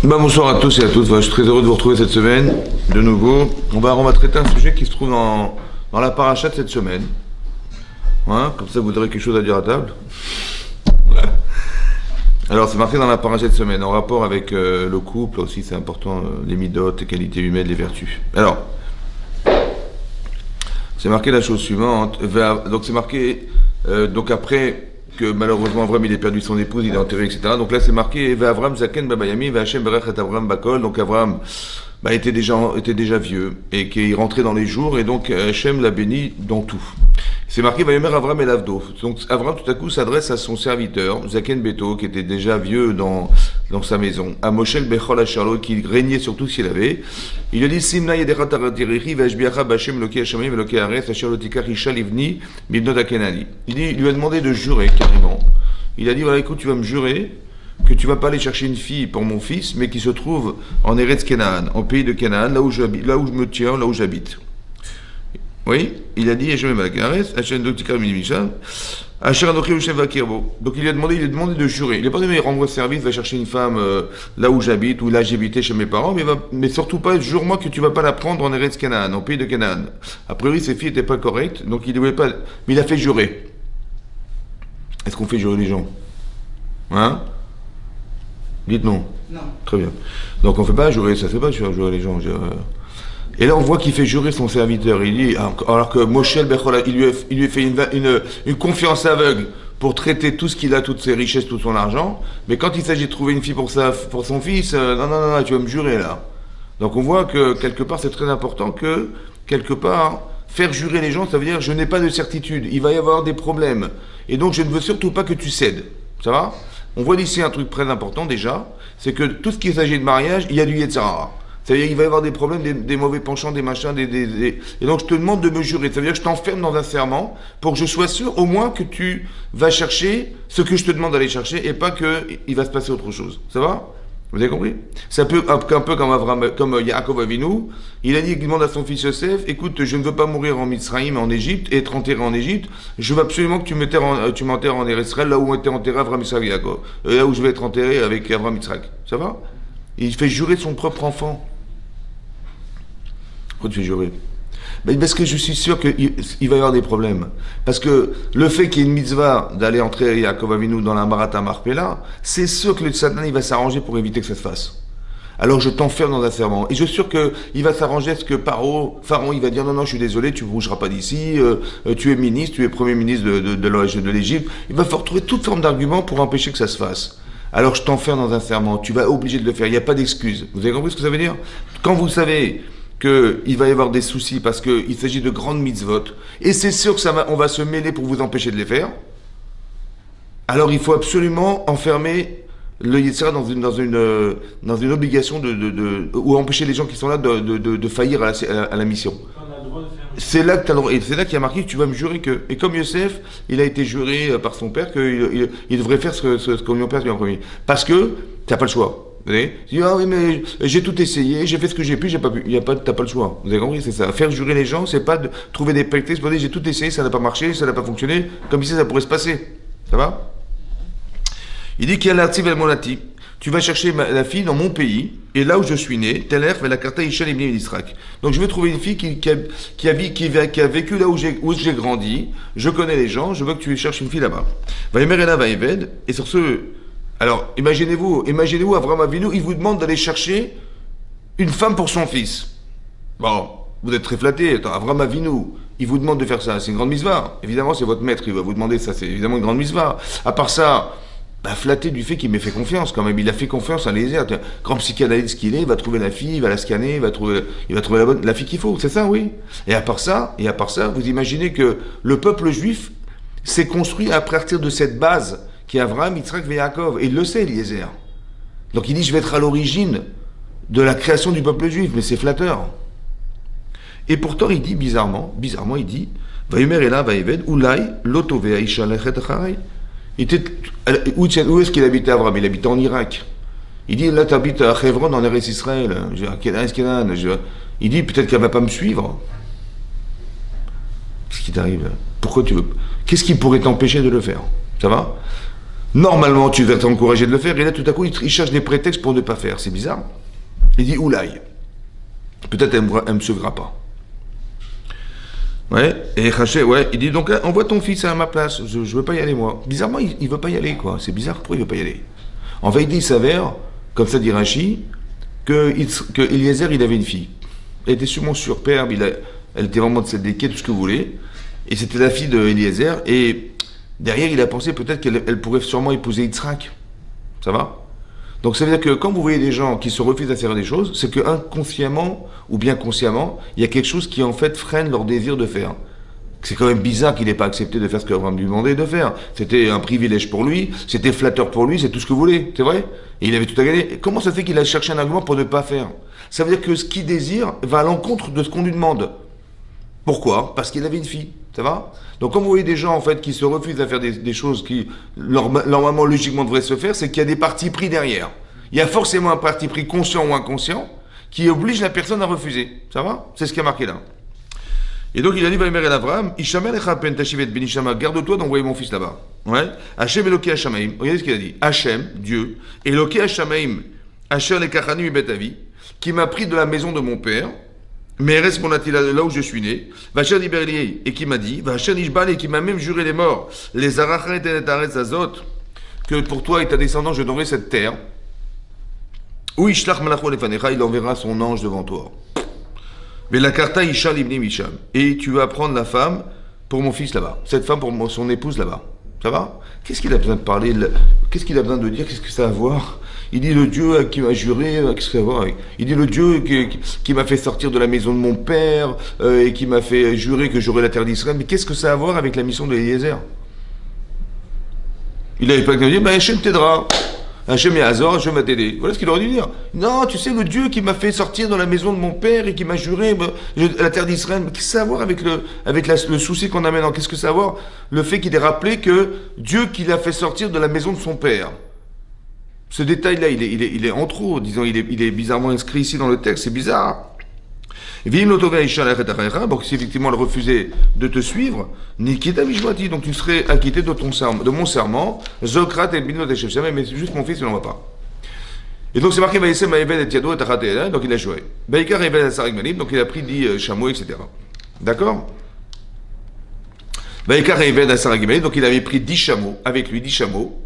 Bonsoir à tous et à toutes. Je suis très heureux de vous retrouver cette semaine de nouveau. On va traiter un sujet qui se trouve dans la paracha de cette semaine. Hein, comme ça, vous aurez quelque chose à dire à table. Alors, c'est marqué dans la paracha de cette semaine, en rapport avec le couple aussi, c'est important, les midotes, les qualités humaines, les vertus. Alors, c'est marqué la chose suivante. Donc, c'est marqué, donc après que malheureusement Avram il a perdu son épouse, il est enterré, etc. Donc là c'est marqué Va Avram Zaken Babayami, Va Hashem Berech et Avram Bakol. Donc Avram était déjà vieux et qu'il rentrait dans les jours et donc Hashem l'a béni dans tout. C'est marqué Vayomer Avram El Avdo. Donc Avram tout à coup s'adresse à son serviteur Zaken Beto qui était déjà vieux dans sa maison, à Moshel Bechol Asharlo qui régnait sur tout ce qu'il avait. Il lui a dit Simna Yedera Taratirichi Vashbiacha Bashem Loki Hashamim Loki Ares Asher Lotikar Isha Livni Midnot Akenani. Il lui a demandé de jurer carrément. Il a dit voilà écoute tu vas me jurer que tu vas pas aller chercher une fille pour mon fils mais qui se trouve en Eretz Kenaan, en pays de Canaan, là où je me tiens, là où j'habite. Oui, il a dit Hashem Loki Ares Asher Lotikar Minimisham. Donc il lui a demandé de jurer. Il n'a pas dit mais rends-moi service, va chercher une femme là où j'habite, ou là j'habitais chez mes parents, mais surtout pas, jure-moi que tu vas pas la prendre en Eretz Canaan, en pays de Canaan. A priori ses filles n'étaient pas correctes, donc il ne voulait pas. Mais il a fait jurer. Est-ce qu'on fait jurer les gens? Hein? Dites non. Non. Très bien. Donc on ne fait pas jurer, ça ne fait pas jurer les gens. Et là, on voit qu'il fait jurer son serviteur. Il dit, alors que Moshe Bechola, il lui a fait une confiance aveugle pour traiter tout ce qu'il a, toutes ses richesses, tout son argent. Mais quand il s'agit de trouver une fille pour son fils, non, tu vas me jurer là. Donc on voit que quelque part, c'est très important que, quelque part, faire jurer les gens, ça veut dire je n'ai pas de certitude, il va y avoir des problèmes. Et donc je ne veux surtout pas que tu cèdes. Ça va? On voit d'ici un truc très important déjà, c'est que tout ce qui s'agit de mariage, il y a du Yetzirah. Ça veut dire qu'il va y avoir des problèmes, des mauvais penchants, des machins, Et donc je te demande de me jurer. Ça veut dire que je t'enferme dans un serment pour que je sois sûr au moins que tu vas chercher ce que je te demande d'aller chercher et pas qu'il va se passer autre chose. Ça va? Vous avez compris? C'est un peu comme Yaakov Avinu. Il a dit qu'il demande à son fils Yosef, écoute, je ne veux pas mourir en Mitzrayim, en Égypte, et être enterré en Égypte. Je veux absolument que tu m'enterres en Israël, là où était enterré Avram Yitzhak et Yaakov. Là où je vais être enterré avec Avram Yitzhak. Ça va? Il fait jurer son propre enfant. Pourquoi tu fais jurer? Parce que je suis sûr qu'il va y avoir des problèmes. Parce que le fait qu'il y ait une mitzvah d'aller entrer Yaakov Avinu dans la Marata Marpella, c'est sûr que le Satan il va s'arranger pour éviter que ça se fasse. Alors je t'enferme dans un serment. Et je suis sûr qu'il va s'arranger à ce que Pharaon il va dire non, je suis désolé, tu ne bougeras pas d'ici, tu es ministre, tu es premier ministre de l'Égypte. Il va falloir trouver toute forme d'argument pour empêcher que ça se fasse. Alors je t'enferme dans un serment, tu vas obligé de le faire, il n'y a pas d'excuse. Vous avez compris ce que ça veut dire? Quand vous savez qu'il va y avoir des soucis parce qu'il s'agit de grandes mitzvot, et c'est sûr que on va se mêler pour vous empêcher de les faire, alors il faut absolument enfermer le Yetzirah dans une obligation ou empêcher les gens qui sont là de faillir à la mission. C'est là que tu as le droit, et c'est là qu'il y a marqué tu vas me jurer que. Et comme Yosef, il a été juré par son père qu'il devrait faire ce qu'on lui père lui a promis. Parce que tu n'as pas le choix. Vous voyez? Il dit, ah oui, mais j'ai tout essayé, j'ai fait ce que j'ai pu, j'ai pas pu. T'as pas le choix. Vous avez compris? C'est ça. Faire jurer les gens, c'est pas de trouver des prétextes pour dire j'ai tout essayé, ça n'a pas marché, ça n'a pas fonctionné, comme ici ça pourrait se passer. Ça va? Il dit qu'il y a l'artiv el monati. Tu vas chercher la fille dans mon pays, et là où je suis né, Teler ve la karta Ishal ibn Yisrak. Donc je vais trouver une fille qui a vécu là où j'ai grandi, je connais les gens, je veux que tu cherches une fille là-bas. Va Emerela va Eved, et sur ce. Alors, imaginez-vous, Avram Avinu, il vous demande d'aller chercher une femme pour son fils. Bon, vous êtes très flatté. Attends, Avram Avinu, il vous demande de faire ça. C'est une grande mitzvah. Évidemment, c'est votre maître, il va vous demander ça. C'est évidemment une grande mitzvah. À part ça, flatté du fait qu'il m'ait fait confiance quand même. Il a fait confiance à Eliezer. Grand psychanalyste qu'il est, il va trouver la fille, il va la scanner, il va trouver la fille qu'il faut. C'est ça, oui. Et à part ça, vous imaginez que le peuple juif s'est construit à partir de cette base qui est Avraham, Yitzhak et Yaakov. Et il le sait, Eliezer. Donc il dit, je vais être à l'origine de la création du peuple juif, mais c'est flatteur. Et pourtant, il dit, bizarrement, il dit, Vayomer Ela Vaeved, Ulai, Lotove Aisha Lechet Acharai. Où est-ce qu'il habitait, Avraham? Il habitait en Irak. Il dit, là, tu habites à Hebron, en Eretz Israël. Il dit, peut-être qu'elle ne va pas me suivre. Qu'est-ce qui t'arrive? Pourquoi tu veux? Qu'est-ce qui pourrait t'empêcher de le faire? Ça va? Normalement, tu devrais t'encourager de le faire, et là, tout à coup, il cherche des prétextes pour ne pas faire. C'est bizarre. Il dit, oulaï. Peut-être elle me suivra pas. Ouais, et Haché, ouais, il dit donc, envoie ton fils à ma place, je veux pas y aller, moi. Bizarrement, il veut pas y aller, quoi. C'est bizarre, pourquoi il veut pas y aller? En vérité, il s'avère, comme ça dit Rachi, que Eliezer, il avait une fille. Elle était sûrement superbe, elle était vraiment de cette déquette, tout ce que vous voulez. Et c'était la fille de Eliezer, et derrière, il a pensé peut-être qu'elle pourrait sûrement épouser Yitzhak. Ça va? Donc ça veut dire que quand vous voyez des gens qui se refusent à faire des choses, c'est que inconsciemment ou bien consciemment, il y a quelque chose qui en fait freine leur désir de faire. C'est quand même bizarre qu'il n'ait pas accepté de faire ce qu'Abraham lui demandait de faire. C'était un privilège pour lui, c'était flatteur pour lui, c'est tout ce que vous voulez, c'est vrai? Et il avait tout à gagner. Et comment ça fait qu'il a cherché un argument pour ne pas faire? Ça veut dire que ce qu'il désire va à l'encontre de ce qu'on lui demande. Pourquoi? Parce qu'il avait une fille, ça va? Donc quand vous voyez des gens en fait qui se refusent à faire des choses qui normalement logiquement devraient se faire, c'est qu'il y a des partis pris derrière. Il y a forcément un parti pris conscient ou inconscient qui oblige la personne à refuser. Ça va? C'est ce qui est marqué là. Et donc il a dit Vaïmer el Avraham, Ishamel echapen tashivet ben Ishama, garde-toi d'envoyer mon fils là-bas. Ouais? Hachem Eloké Hashamaim. Regardez ce qu'il a dit. Hachem, Dieu, Eloké Hashamaim, Asher lekachani mi bet avi, qui m'a pris de la maison de mon père. Mais reste mon attila là où je suis né, Vacher Liberlier, et qui m'a dit, Vacher Nishbal, et qui m'a même juré les morts, les Arachet et Aretz Azot, que pour toi et ta descendance je donnerai cette terre, où Ishlach Malacho Lefanecha, il enverra son ange devant toi. Mais la Karta Isha Libni Misham, et tu vas prendre la femme pour mon fils là-bas, cette femme pour son épouse là-bas. Ça va? Qu'est-ce qu'il a besoin de parler? Qu'est-ce qu'il a besoin de dire? Qu'est-ce que ça a à voir? Il dit le Dieu qui m'a juré, qu'est-ce que ça a à voir? Il dit le Dieu qui m'a fait sortir de la maison de mon père et qui m'a fait jurer que j'aurais la terre d'Israël. Mais qu'est-ce que ça a à voir avec la mission de Eliezer? Il n'avait pas qu'à dire, ben Hachem t'aidera. Hachem et Hazor, Hachem va t'aider. Voilà ce qu'il aurait dû dire. Non, tu sais, le Dieu qui m'a fait sortir de la maison de mon père et qui m'a juré la terre d'Israël. Mais qu'est-ce que ça a à voir avec le souci qu'on a maintenant? Qu'est-ce que ça a à voir? Le fait qu'il ait rappelé que Dieu qui l'a fait sortir de la maison de son père. Ce détail-là, il est en trop, disons, il est bizarrement inscrit ici dans le texte, c'est bizarre. Donc si effectivement elle refusait de te suivre, donc tu serais acquitté de mon serment, Zokrat et Binot et mais c'est juste mon fils, il n'en va pas. Et donc c'est marqué Vaïsem Maïvel et Tiado et Tachateh, donc il a joué. Baïkar Evel et Sarik Malim, donc il a pris 10 chameaux, etc. D'accord? Baïkar Evel et Sarik Malim, donc il avait pris 10 chameaux, avec lui 10 chameaux.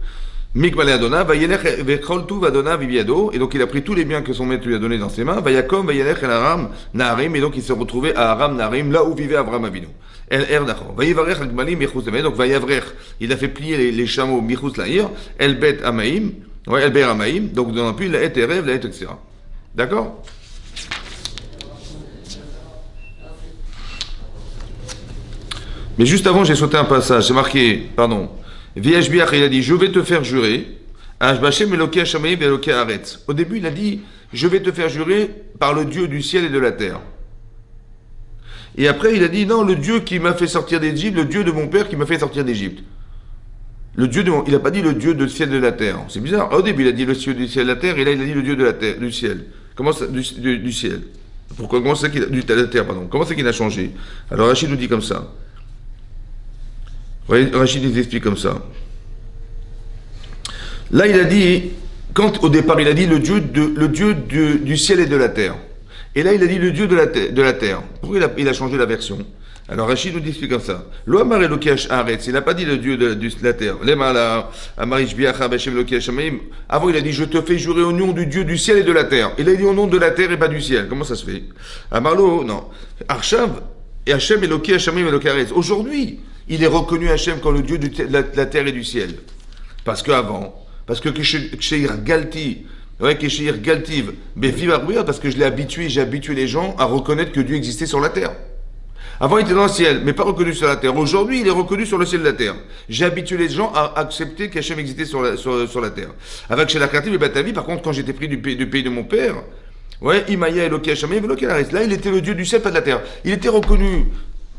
Mikbalé Adona, Vayelech Vecholtu Vadona Viviado, et donc il a pris tous les biens que son maître lui a donnés dans ses mains, Vayakom, Vayelech El Aram Naharim, et donc il s'est retrouvé à Aram Naharim, là où vivait Avraham Avinu. El Erdachor, Vayivarech Agmalim, Michus Lameir, donc Vayavrech, il a fait plier les chameaux Michus Laïr, El Bet Amaim, ouais, El Ber Amaim, donc dans un puits, la Et Erev, la Et, etc. D'accord? Mais juste avant, j'ai sauté un passage, c'est marqué, pardon. Vieshbiach, il a dit, je vais te faire jurer. Au début, il a dit, je vais te faire jurer par le Dieu du ciel et de la terre. Et après, il a dit, non, le Dieu qui m'a fait sortir d'Égypte, le Dieu de mon père qui m'a fait sortir d'Égypte. Il n'a pas dit le Dieu du ciel et de la terre. C'est bizarre. Au début, il a dit le Dieu du ciel et de la terre, et là, il a dit le Dieu de la terre, du ciel. Comment ça, du ciel? Comment c'est qu'il a, de la terre, pardon. Comment c'est qu'il a changé? Alors, Rachid nous dit comme ça. Rachid nous explique comme ça. Là, il a dit, quand au départ, il a dit le Dieu du ciel et de la terre. Et là, il a dit le Dieu de la terre. Pourquoi il a changé la version? Alors, Rachid nous explique comme ça. L'Oamar Elokesh Haaretz, il n'a pas dit le Dieu de la terre. Avant, il a dit, je te fais jurer au nom du Dieu du ciel et de la terre. Il a dit au nom de la terre et pas du ciel. Comment ça se fait? Amarlo, non. Arshav et Hachem Elokesh Hamim Elokesh. Aujourd'hui, il est reconnu Hachem comme le Dieu de la terre et du ciel. Parce que Ksheir Galti, Ksheir Galtiv, parce que j'ai habitué les gens à reconnaître que Dieu existait sur la terre. Avant, il était dans le ciel, mais pas reconnu sur la terre. Aujourd'hui, il est reconnu sur le ciel et la terre. J'ai habitué les gens à accepter qu'Hachem existait sur la terre. Avec Shela Kartiv et Batavi, par contre, quand j'étais pris du pays de mon père, Imaya Eloké Hachem, là, il était le Dieu du ciel, pas de la terre. Il était reconnu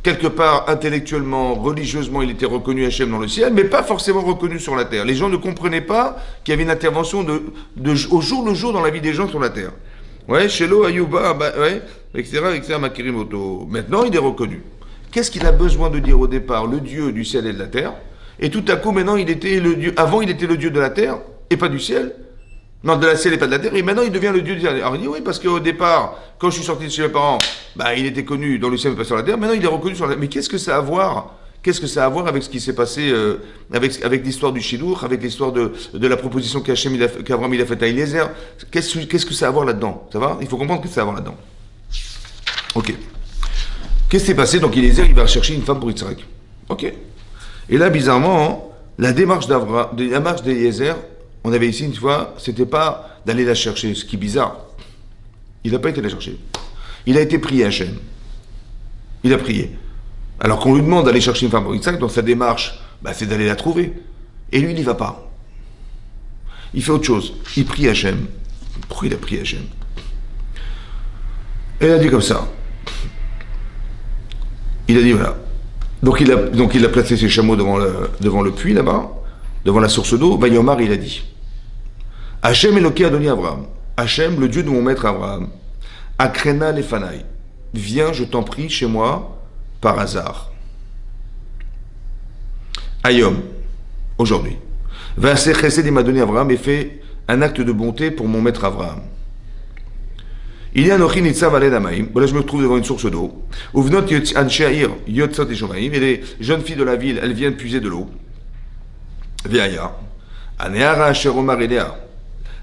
quelque part, intellectuellement, religieusement, il était reconnu Hachem dans le ciel, mais pas forcément reconnu sur la terre. Les gens ne comprenaient pas qu'il y avait une intervention au jour le jour dans la vie des gens sur la terre. Shelo, Ayuba, etc., Makirimoto. Maintenant, il est reconnu. Qu'est-ce qu'il a besoin de dire au départ? Le Dieu du ciel et de la terre. Et tout à coup, maintenant, il était le Dieu. Avant, il était le Dieu de la terre et pas du ciel. Non, de la ciel et pas de la terre. Et maintenant, il devient le Dieu du ciel. Alors, il dit oui, parce qu'au départ, quand je suis sorti de chez mes parents, bah, il était connu dans le ciel et pas sur la terre. Maintenant, il est reconnu sur la terre. Mais qu'est-ce que ça a à voir? Qu'est-ce que ça a à voir avec ce qui s'est passé, avec l'histoire du Shiloh, avec l'histoire de la proposition qu'Abraham il a faite à Eliezer? Qu'est-ce que ça a à voir là-dedans? Ça va? Il faut comprendre que ça a à voir là-dedans. Ok. Qu'est-ce qui s'est passé? Donc Eliezer, il va chercher une femme pour Yitzhak. Ok. Et là, bizarrement, la démarche d'Eliezer, on avait ici une fois, c'était pas d'aller la chercher, ce qui est bizarre. Il n'a pas été la chercher. Il a été prié à Hachem. Il a prié. Alors qu'on lui demande d'aller chercher une femme pour Yitzhak, dans sa démarche, bah, c'est d'aller la trouver. Et lui, il n'y va pas. Il fait autre chose. Il prie Hachem. Pourquoi il a prié Hachem? Et il a dit comme ça. Il a dit voilà. Donc il a placé ses chameaux devant le puits là-bas, devant la source d'eau. Vayomar, il a dit Hachem Eloké Adoni Abraham. Hachem, le Dieu de mon maître Abraham. Akrena Lefanaï. Viens, je t'en prie, chez moi, par hasard. Ayom, aujourd'hui. Vincé Chesed, il m'a donné Abraham et fait un acte de bonté pour mon maître Abraham. Il y a un ochin itzav aled amaim. Voilà, je me trouve devant une source d'eau. Uvnot anshair yotzot et shomaim. Et les jeunes filles de la ville, elles viennent puiser de l'eau. Veaya. Aneara asher omar elea.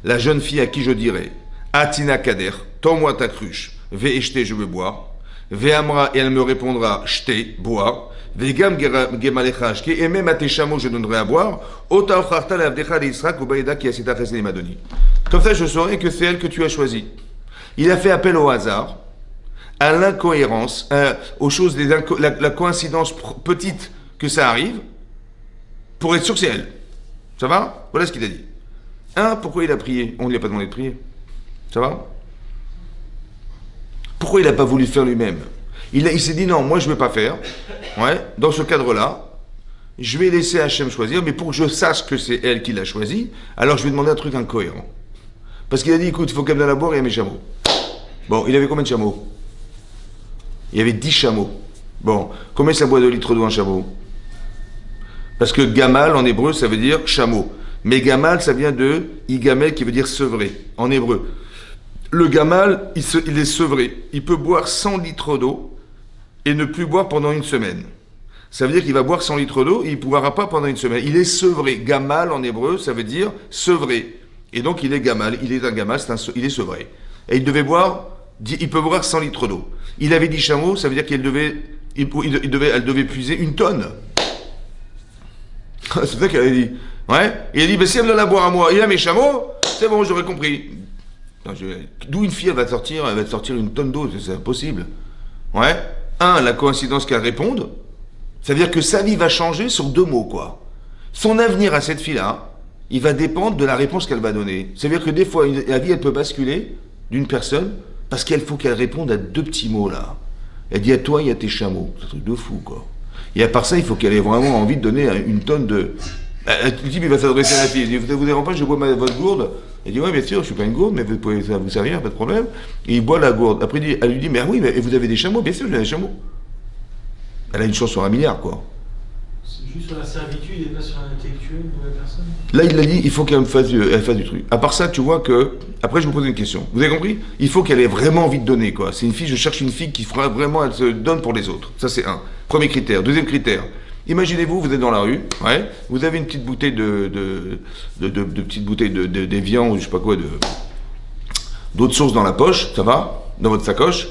La jeune fille à qui je dirais, Atina kader, tends-moi ta cruche. Ve'eshte, je veux boire. Ve'amra, et elle me répondra, shte, bois. Ve'gam gemalecha ashke, et même à tes chameaux, je donnerai à boire. Ota ocharta le'avdecha le'Yisrak, u'baïda ki asita chesed imadoni. Comme ça, je saurai que c'est elle que tu as choisie. Il a fait appel au hasard, à l'incohérence, aux choses, la coïncidence petite que ça arrive, pour être sûr que c'est elle. Ça va? Voilà ce qu'il a dit. Pourquoi il a prié? On ne lui a pas demandé de prier. Ça va? Pourquoi il n'a pas voulu faire lui-même? Il s'est dit non, moi je ne vais pas faire. Ouais, dans ce cadre-là, je vais laisser Hachem choisir, mais pour que je sache que c'est elle qui l'a choisi, alors je vais demander un truc incohérent. Parce qu'il a dit, écoute, il faut qu'elle me donne à boire et il y a mes chameaux. Bon, il avait combien de chameaux? Il y avait 10 chameaux. Bon, combien ça boit de litres d'eau un chameau? Parce que gamal en hébreu, ça veut dire chameau. Mais gamal, ça vient de igamel, qui veut dire sevré, en hébreu. Le gamal, il est sevré. Il peut boire 100 litres d'eau et ne plus boire pendant une semaine. Ça veut dire qu'il va boire 100 litres d'eau et il ne pourra pas pendant une semaine. Il est sevré. Gamal en hébreu, ça veut dire sevré. Et donc il est gamal. Il est un gamal, il est sevré. Et il peut boire 100 litres d'eau. Il avait 10 chameaux, ça veut dire elle devait puiser une tonne. C'est ça qu'elle avait dit. Ouais. Et il a dit, si elle me donne à boire à moi, il a mes chameaux, c'est bon, j'aurais compris. D'où une fille, elle va te sortir une tonne d'eau, c'est impossible. Ouais. La coïncidence qu'elle réponde, ça veut dire que sa vie va changer sur 2 mots, quoi. Son avenir à cette fille-là, il va dépendre de la réponse qu'elle va donner. Ça veut dire que des fois, la vie, elle peut basculer d'une personne, parce qu'il faut qu'elle réponde à 2 petits mots, là. Elle dit à toi, il y a tes chameaux. C'est un truc de fou, quoi. Et à part ça, il faut qu'elle ait vraiment envie de donner une tonne de... Le type, il va s'adresser à la fille. Il dit, vous dérange pas, je bois votre gourde. Elle dit, ouais, bien sûr, je ne suis pas une gourde, mais vous pouvez vous servir, pas de problème. Et il boit la gourde. Après, elle lui dit, mais oui, mais vous avez des chameaux? Bien sûr, j'ai des chameaux. Elle a une chance sur 1 milliard, quoi. C'est juste sur la servitude et pas sur l'intellectuel de la personne. Là, il a dit, il faut qu'elle fasse du truc. À part ça, tu vois que... Après, je vous pose une question. Vous avez compris? Il faut qu'elle ait vraiment envie de donner, quoi. C'est une fille, je cherche une fille qui fera vraiment, elle se donne pour les autres. Ça, c'est un. Premier critère. Deuxième critère. Imaginez-vous, vous êtes dans la rue, ouais, vous avez une petite bouteille petite bouteille d'Evian ou je sais pas quoi, d'autres sources dans la poche, ça va, dans votre sacoche,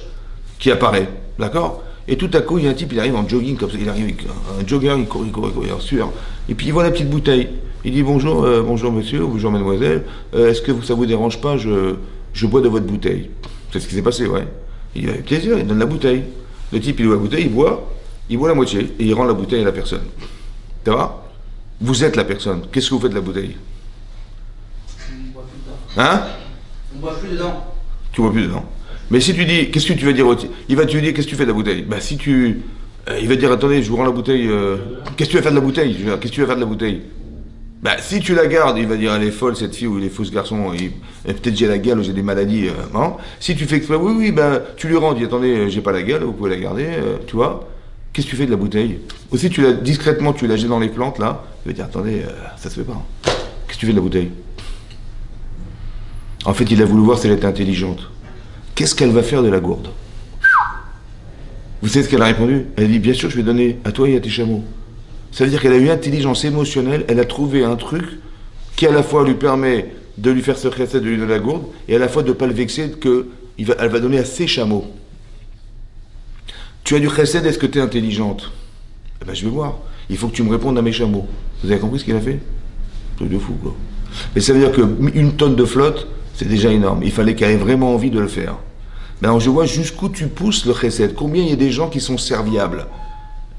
qui apparaît, d'accord? Et tout à coup, il y a un type, il arrive en jogging comme ça, il arrive avec un jogger, il court, en sueur, et puis il voit la petite bouteille. Il dit bonjour monsieur, bonjour mademoiselle, est-ce que ça vous dérange pas, je bois de votre bouteille. C'est ce qui s'est passé, ouais. Il dit avec plaisir, il donne la bouteille. Le type, il ouvre la bouteille, il boit la moitié et il rend la bouteille à la personne. Ça va? Vous êtes la personne. Qu'est-ce que vous faites de la bouteille? On ne boit plus dedans. Hein? On ne boit plus dedans. Tu bois plus dedans. Mais si tu dis, qu'est-ce que tu vas dire au type? Il va te dire, qu'est-ce que tu fais de la bouteille? Bah si tu... il va te dire, attendez, je vous rends la bouteille... qu'est-ce que tu vas faire de la bouteille? Qu'est-ce que tu vas faire de la bouteille? Bah si tu la gardes, il va dire, elle est folle cette fille ou il est faux ce garçon, peut-être j'ai la gale ou j'ai des maladies. Non? Si tu fais exprès, oui, bah tu lui rends, dis, attendez, j'ai pas la gale, vous pouvez la garder, tu vois? Qu'est-ce que tu fais de la bouteille? Aussi, discrètement, tu la jettes dans les plantes, là. Il va dire, attendez, ça se fait pas. Qu'est-ce que tu fais de la bouteille? En fait, il a voulu voir si elle était intelligente. Qu'est-ce qu'elle va faire de la gourde? Vous savez ce qu'elle a répondu? Elle a dit, bien sûr, je vais donner à toi et à tes chameaux. Ça veut dire qu'elle a eu intelligence émotionnelle, elle a trouvé un truc qui à la fois lui permet de lui faire ce chesed, de lui donner la gourde, et à la fois de ne pas le vexer, qu'elle va donner à ses chameaux. Tu as du chesed, est-ce que tu es intelligente? Eh ben, je vais voir. Il faut que tu me répondes à mes chameaux. Vous avez compris ce qu'il a fait? Truc de fou, quoi. Mais ça veut dire qu'une tonne de flotte, c'est déjà énorme. Il fallait qu'elle ait vraiment envie de le faire. Maintenant, je vois jusqu'où tu pousses le chesed. Combien il y a des gens qui sont serviables?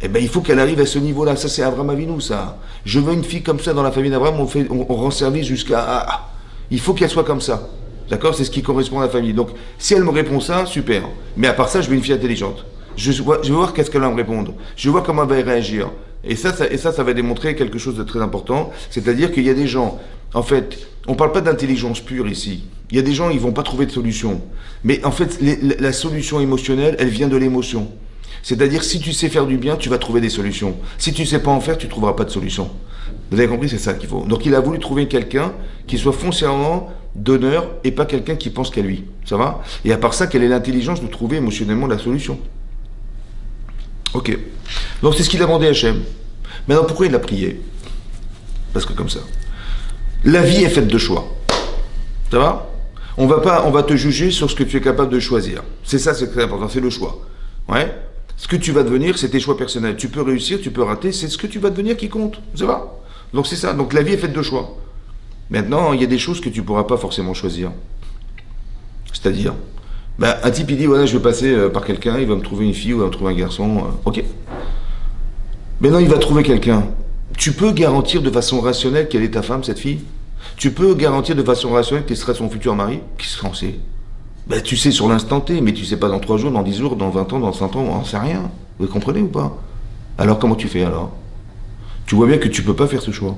Eh bien, il faut qu'elle arrive à ce niveau-là. Ça, c'est Abraham Avinu, ça. Je veux une fille comme ça dans la famille d'Abraham. On rend service jusqu'à... Il faut qu'elle soit comme ça. D'accord? C'est ce qui correspond à la famille. Donc, si elle me répond ça, super. Mais à part ça, je veux une fille intelligente. Je vais voir qu'est-ce qu'elle va me répondre. Je vais voir comment elle va réagir. Et ça va démontrer quelque chose de très important. C'est-à-dire qu'il y a des gens... En fait, on ne parle pas d'intelligence pure ici. Il y a des gens, ils ne vont pas trouver de solution. Mais en fait, la solution émotionnelle, elle vient de l'émotion. C'est-à-dire, si tu sais faire du bien, tu vas trouver des solutions. Si tu ne sais pas en faire, tu ne trouveras pas de solution. Vous avez compris, c'est ça qu'il faut. Donc il a voulu trouver quelqu'un qui soit foncièrement donneur et pas quelqu'un qui pense qu'à lui. Ça va? Et à part ça, quelle est l'intelligence de trouver émotionnellement la solution? Ok. Donc c'est ce qu'il a demandé à Hachem. Maintenant, pourquoi il a prié? Parce que comme ça. La vie est faite de choix. Ça va? On va te juger sur ce que tu es capable de choisir. C'est ça, c'est très important, c'est le choix. Ouais? Ce que tu vas devenir, c'est tes choix personnels. Tu peux réussir, tu peux rater, c'est ce que tu vas devenir qui compte. Ça va? Donc c'est ça. Donc la vie est faite de choix. Maintenant, il y a des choses que tu ne pourras pas forcément choisir. C'est-à-dire, un type il dit, voilà, je vais passer par quelqu'un, il va me trouver une fille ou il va me trouver un garçon. Ok. Maintenant, il va trouver quelqu'un. Tu peux garantir de façon rationnelle quelle est ta femme, cette fille? Tu peux garantir de façon rationnelle quel sera son futur mari? Qu'est-ce qu'on sait? Tu sais sur l'instant T, mais tu sais pas dans 3 jours, dans 10 jours, dans 20 ans, dans 100 ans, on n'en sait rien. Vous comprenez ou pas? Alors comment tu fais alors? Tu vois bien que tu peux pas faire ce choix.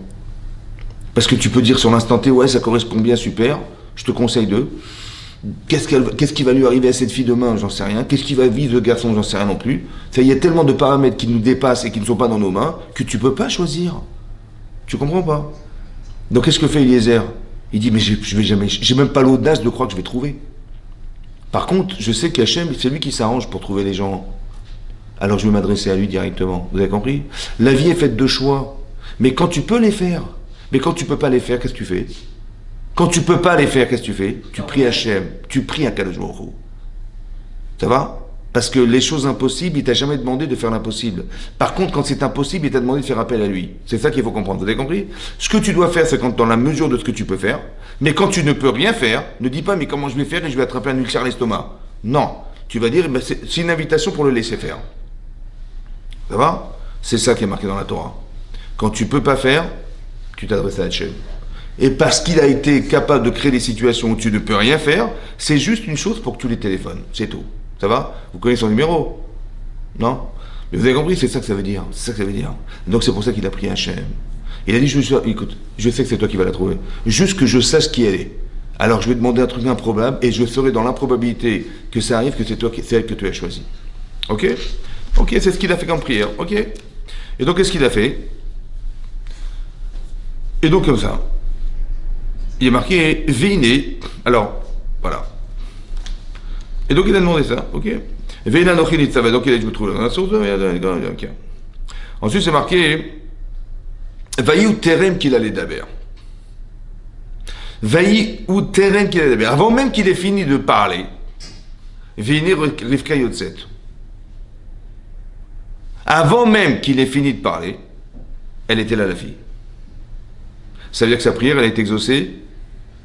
Parce que tu peux dire sur l'instant T, ouais, ça correspond bien, super, je te conseille d'eux. Qu'est-ce qui va lui arriver à cette fille demain? J'en sais rien. Qu'est-ce qui va vivre le garçon? J'en sais rien non plus. Il y a tellement de paramètres qui nous dépassent et qui ne sont pas dans nos mains que tu peux pas choisir. Tu comprends pas? Donc qu'est-ce que fait Eliezer? Il dit, mais je vais jamais, j'ai même pas l'audace de croire que je vais trouver. Par contre, je sais qu'Hachem, c'est lui qui s'arrange pour trouver les gens. Alors je vais m'adresser à lui directement. Vous avez compris? La vie est faite de choix. Mais quand tu peux les faire, mais quand tu peux pas les faire, qu'est-ce que tu fais? Quand tu peux pas les faire, qu'est-ce que tu fais? Tu pries Hachem, tu pries à Kadosh Baruch Hu. Ça va? Parce que les choses impossibles, il t'a jamais demandé de faire l'impossible. Par contre, quand c'est impossible, il t'a demandé de faire appel à lui. C'est ça qu'il faut comprendre. Vous avez compris? Ce que tu dois faire, c'est quand dans la mesure de ce que tu peux faire. Mais quand tu ne peux rien faire, ne dis pas, mais comment je vais faire et je vais attraper un ulcère à l'estomac. Non. Tu vas dire, c'est une invitation pour le laisser faire. Ça va? C'est ça qui est marqué dans la Torah. Quand tu peux pas faire, tu t'adresses à Hachem. Et parce qu'il a été capable de créer des situations où tu ne peux rien faire, c'est juste une chose pour que tu les téléphones. C'est tout. Ça va? Vous connaissez son numéro? Non? Mais vous avez compris, c'est ça que ça veut dire. C'est ça que ça veut dire. Donc c'est pour ça qu'il a pris Hachem. Il a dit, écoute, je sais que c'est toi qui vas la trouver. Juste que je sache qui elle est. Alors je vais demander un truc improbable et je serai dans l'improbabilité que ça arrive, que c'est elle que tu as choisie. Ok? Ok, c'est ce qu'il a fait comme prière. Ok? Et donc qu'est-ce qu'il a fait? Et donc comme ça. Il est marqué Veine. Alors, voilà. Et donc il a demandé ça, ok? Veina Nochinit, ça va, donc il a dit, je me trouve dans la source, ok. Ensuite c'est marqué Vaï ou Terem qu'il allait d'abord. Vaï ou Terem qu'il allait d'abord. Avant même qu'il ait fini de parler, Veine Rivka Yotzet. Avant même qu'il ait fini de parler, elle était là, la fille. Ça veut dire que sa prière, elle a été exaucée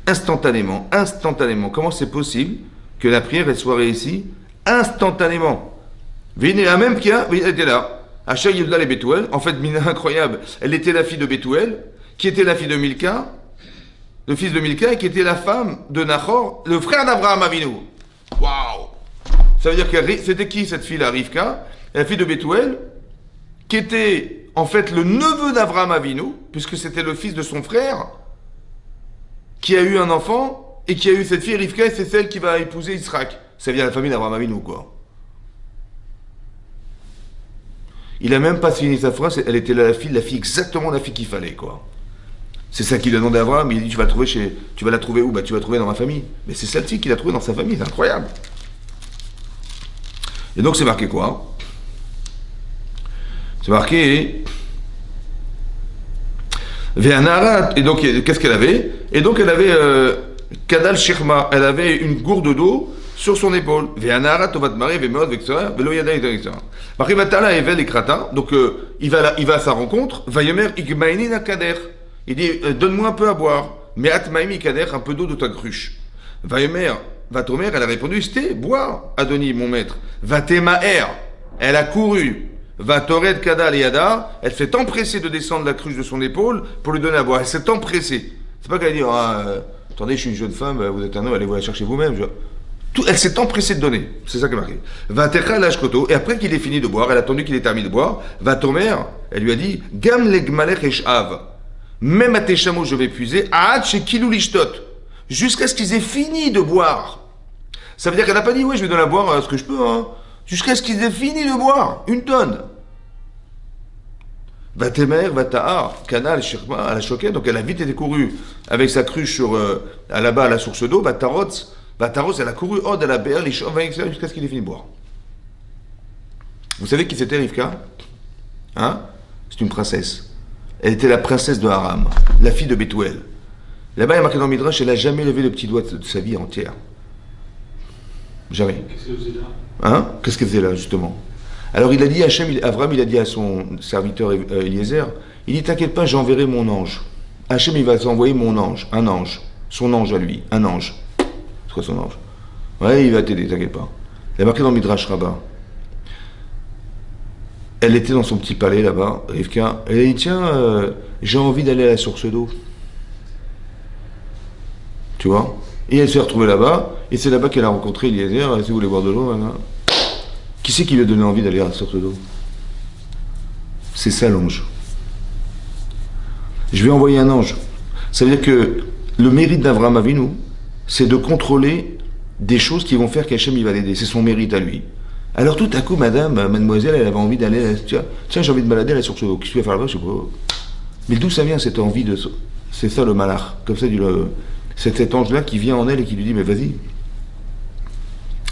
instantanément. Instantanément. Comment c'est possible que la prière, elle soit réussie instantanément? Vénéa même qui a, elle était là. Hacha Yudla et Bethuel. En fait, mina incroyable. Elle était la fille de Bethuel, qui était la fille de Milka, le fils de Milka, et qui était la femme de Nahor, le frère d'Abraham Avinu. Waouh! Ça veut dire que c'était qui cette fille-là, Rivka? La fille de Bethuel, qui était en fait le neveu d'Abraham Avinu, puisque c'était le fils de son frère, qui a eu un enfant, et qui a eu cette fille, Rivka, et c'est celle qui va épouser Israël. Ça vient de la famille d'Abraham Avinu, quoi. Il a même pas fini sa phrase, elle était la fille exactement la fille qu'il fallait, quoi. C'est ça qu'il a demandé à Abraham, il dit tu vas la trouver où? Bah tu vas la trouver dans ma famille. Mais c'est celle-ci qu'il a trouvée dans sa famille, c'est incroyable. Et donc c'est marqué quoi? C'est marqué Ve'anarat, et donc qu'est-ce qu'elle avait? Et donc elle avait Kadal Shirma, elle avait une gourde d'eau sur son épaule. Ve'anarat tovat mari ve'meod ve'ksora ve'lo yada etc. Marqué Vatala evel ekrata, donc il va à sa rencontre, Vayemer igmaini na kader. Il dit donne-moi un peu à boire, mais atmaimi kader, un peu d'eau de ta cruche. Vayemer, Vatomer, elle a répondu c'était bois, Adoni mon maître. Vatemaer, elle a couru. Vatored kadal yada, elle s'est empressée de descendre la cruche de son épaule pour lui donner à boire. Elle s'est empressée. C'est pas qu'elle a dit attendez, je suis une jeune femme, vous êtes un homme, allez vous la chercher vous-même. Elle s'est empressée de donner. C'est ça qui est marqué. Vatecha lashkoto. Et après qu'il ait fini de boire, elle a attendu qu'il ait terminé de boire. Vatomer, elle lui a dit Gam legmalech eshav. Même à tes chameaux, je vais puiser. Aad chez kilou lishtot. Jusqu'à ce qu'ils aient fini de boire. Ça veut dire qu'elle n'a pas dit oui, je vais donner à boire ce que je peux. Jusqu'à ce qu'ils aient fini de boire. Une tonne. Vatemer, Vatahar, Canal, Shirma, elle a choqué. Donc elle a vite été courue avec sa cruche là-bas à la source d'eau. Vatarot, elle a couru hors de la berre, jusqu'à ce qu'il ait fini de boire. Vous savez qui c'était, Rivka? C'est une princesse. Elle était la princesse de Haram, la fille de Bethuel. Là-bas, il y a marqué dans le Midrash, elle n'a jamais levé le petit doigt de sa vie entière. Jamais. Qu'est-ce qu'elle faisait là? Qu'est-ce qu'elle faisait là, justement? Alors il a dit, Avram, il a dit à son serviteur Eliezer, il dit, t'inquiète pas, j'enverrai mon ange. Hachem, il va t'envoyer mon ange, un ange. Son ange à lui, un ange. C'est quoi son ange? Ouais, il va t'aider, t'inquiète pas. Il a marqué dans le Midrash Rabbah. Elle était dans son petit palais là-bas, Rivka. Elle a dit tiens, j'ai envie d'aller à la source d'eau. Tu vois? Et elle s'est retrouvée là-bas, et c'est là-bas qu'elle a rencontré Eliezer. Si vous voulez boire de l'eau, maintenant. Qui c'est qui lui a donné envie d'aller à la source d'eau? C'est ça l'ange. Je vais envoyer un ange. Ça veut dire que le mérite d'Avraham Avinu, c'est de contrôler des choses qui vont faire qu'Hachem il va l'aider. C'est son mérite à lui. Alors tout à coup, mademoiselle, elle avait envie d'aller, tiens, j'ai envie de balader à la source d'eau. Qu'est-ce que tu vas faire là-bas? Je sais pas. Mais d'où ça vient cette envie de... C'est ça le malach. Comme ça, c'est cet ange-là qui vient en elle et qui lui dit, mais vas-y.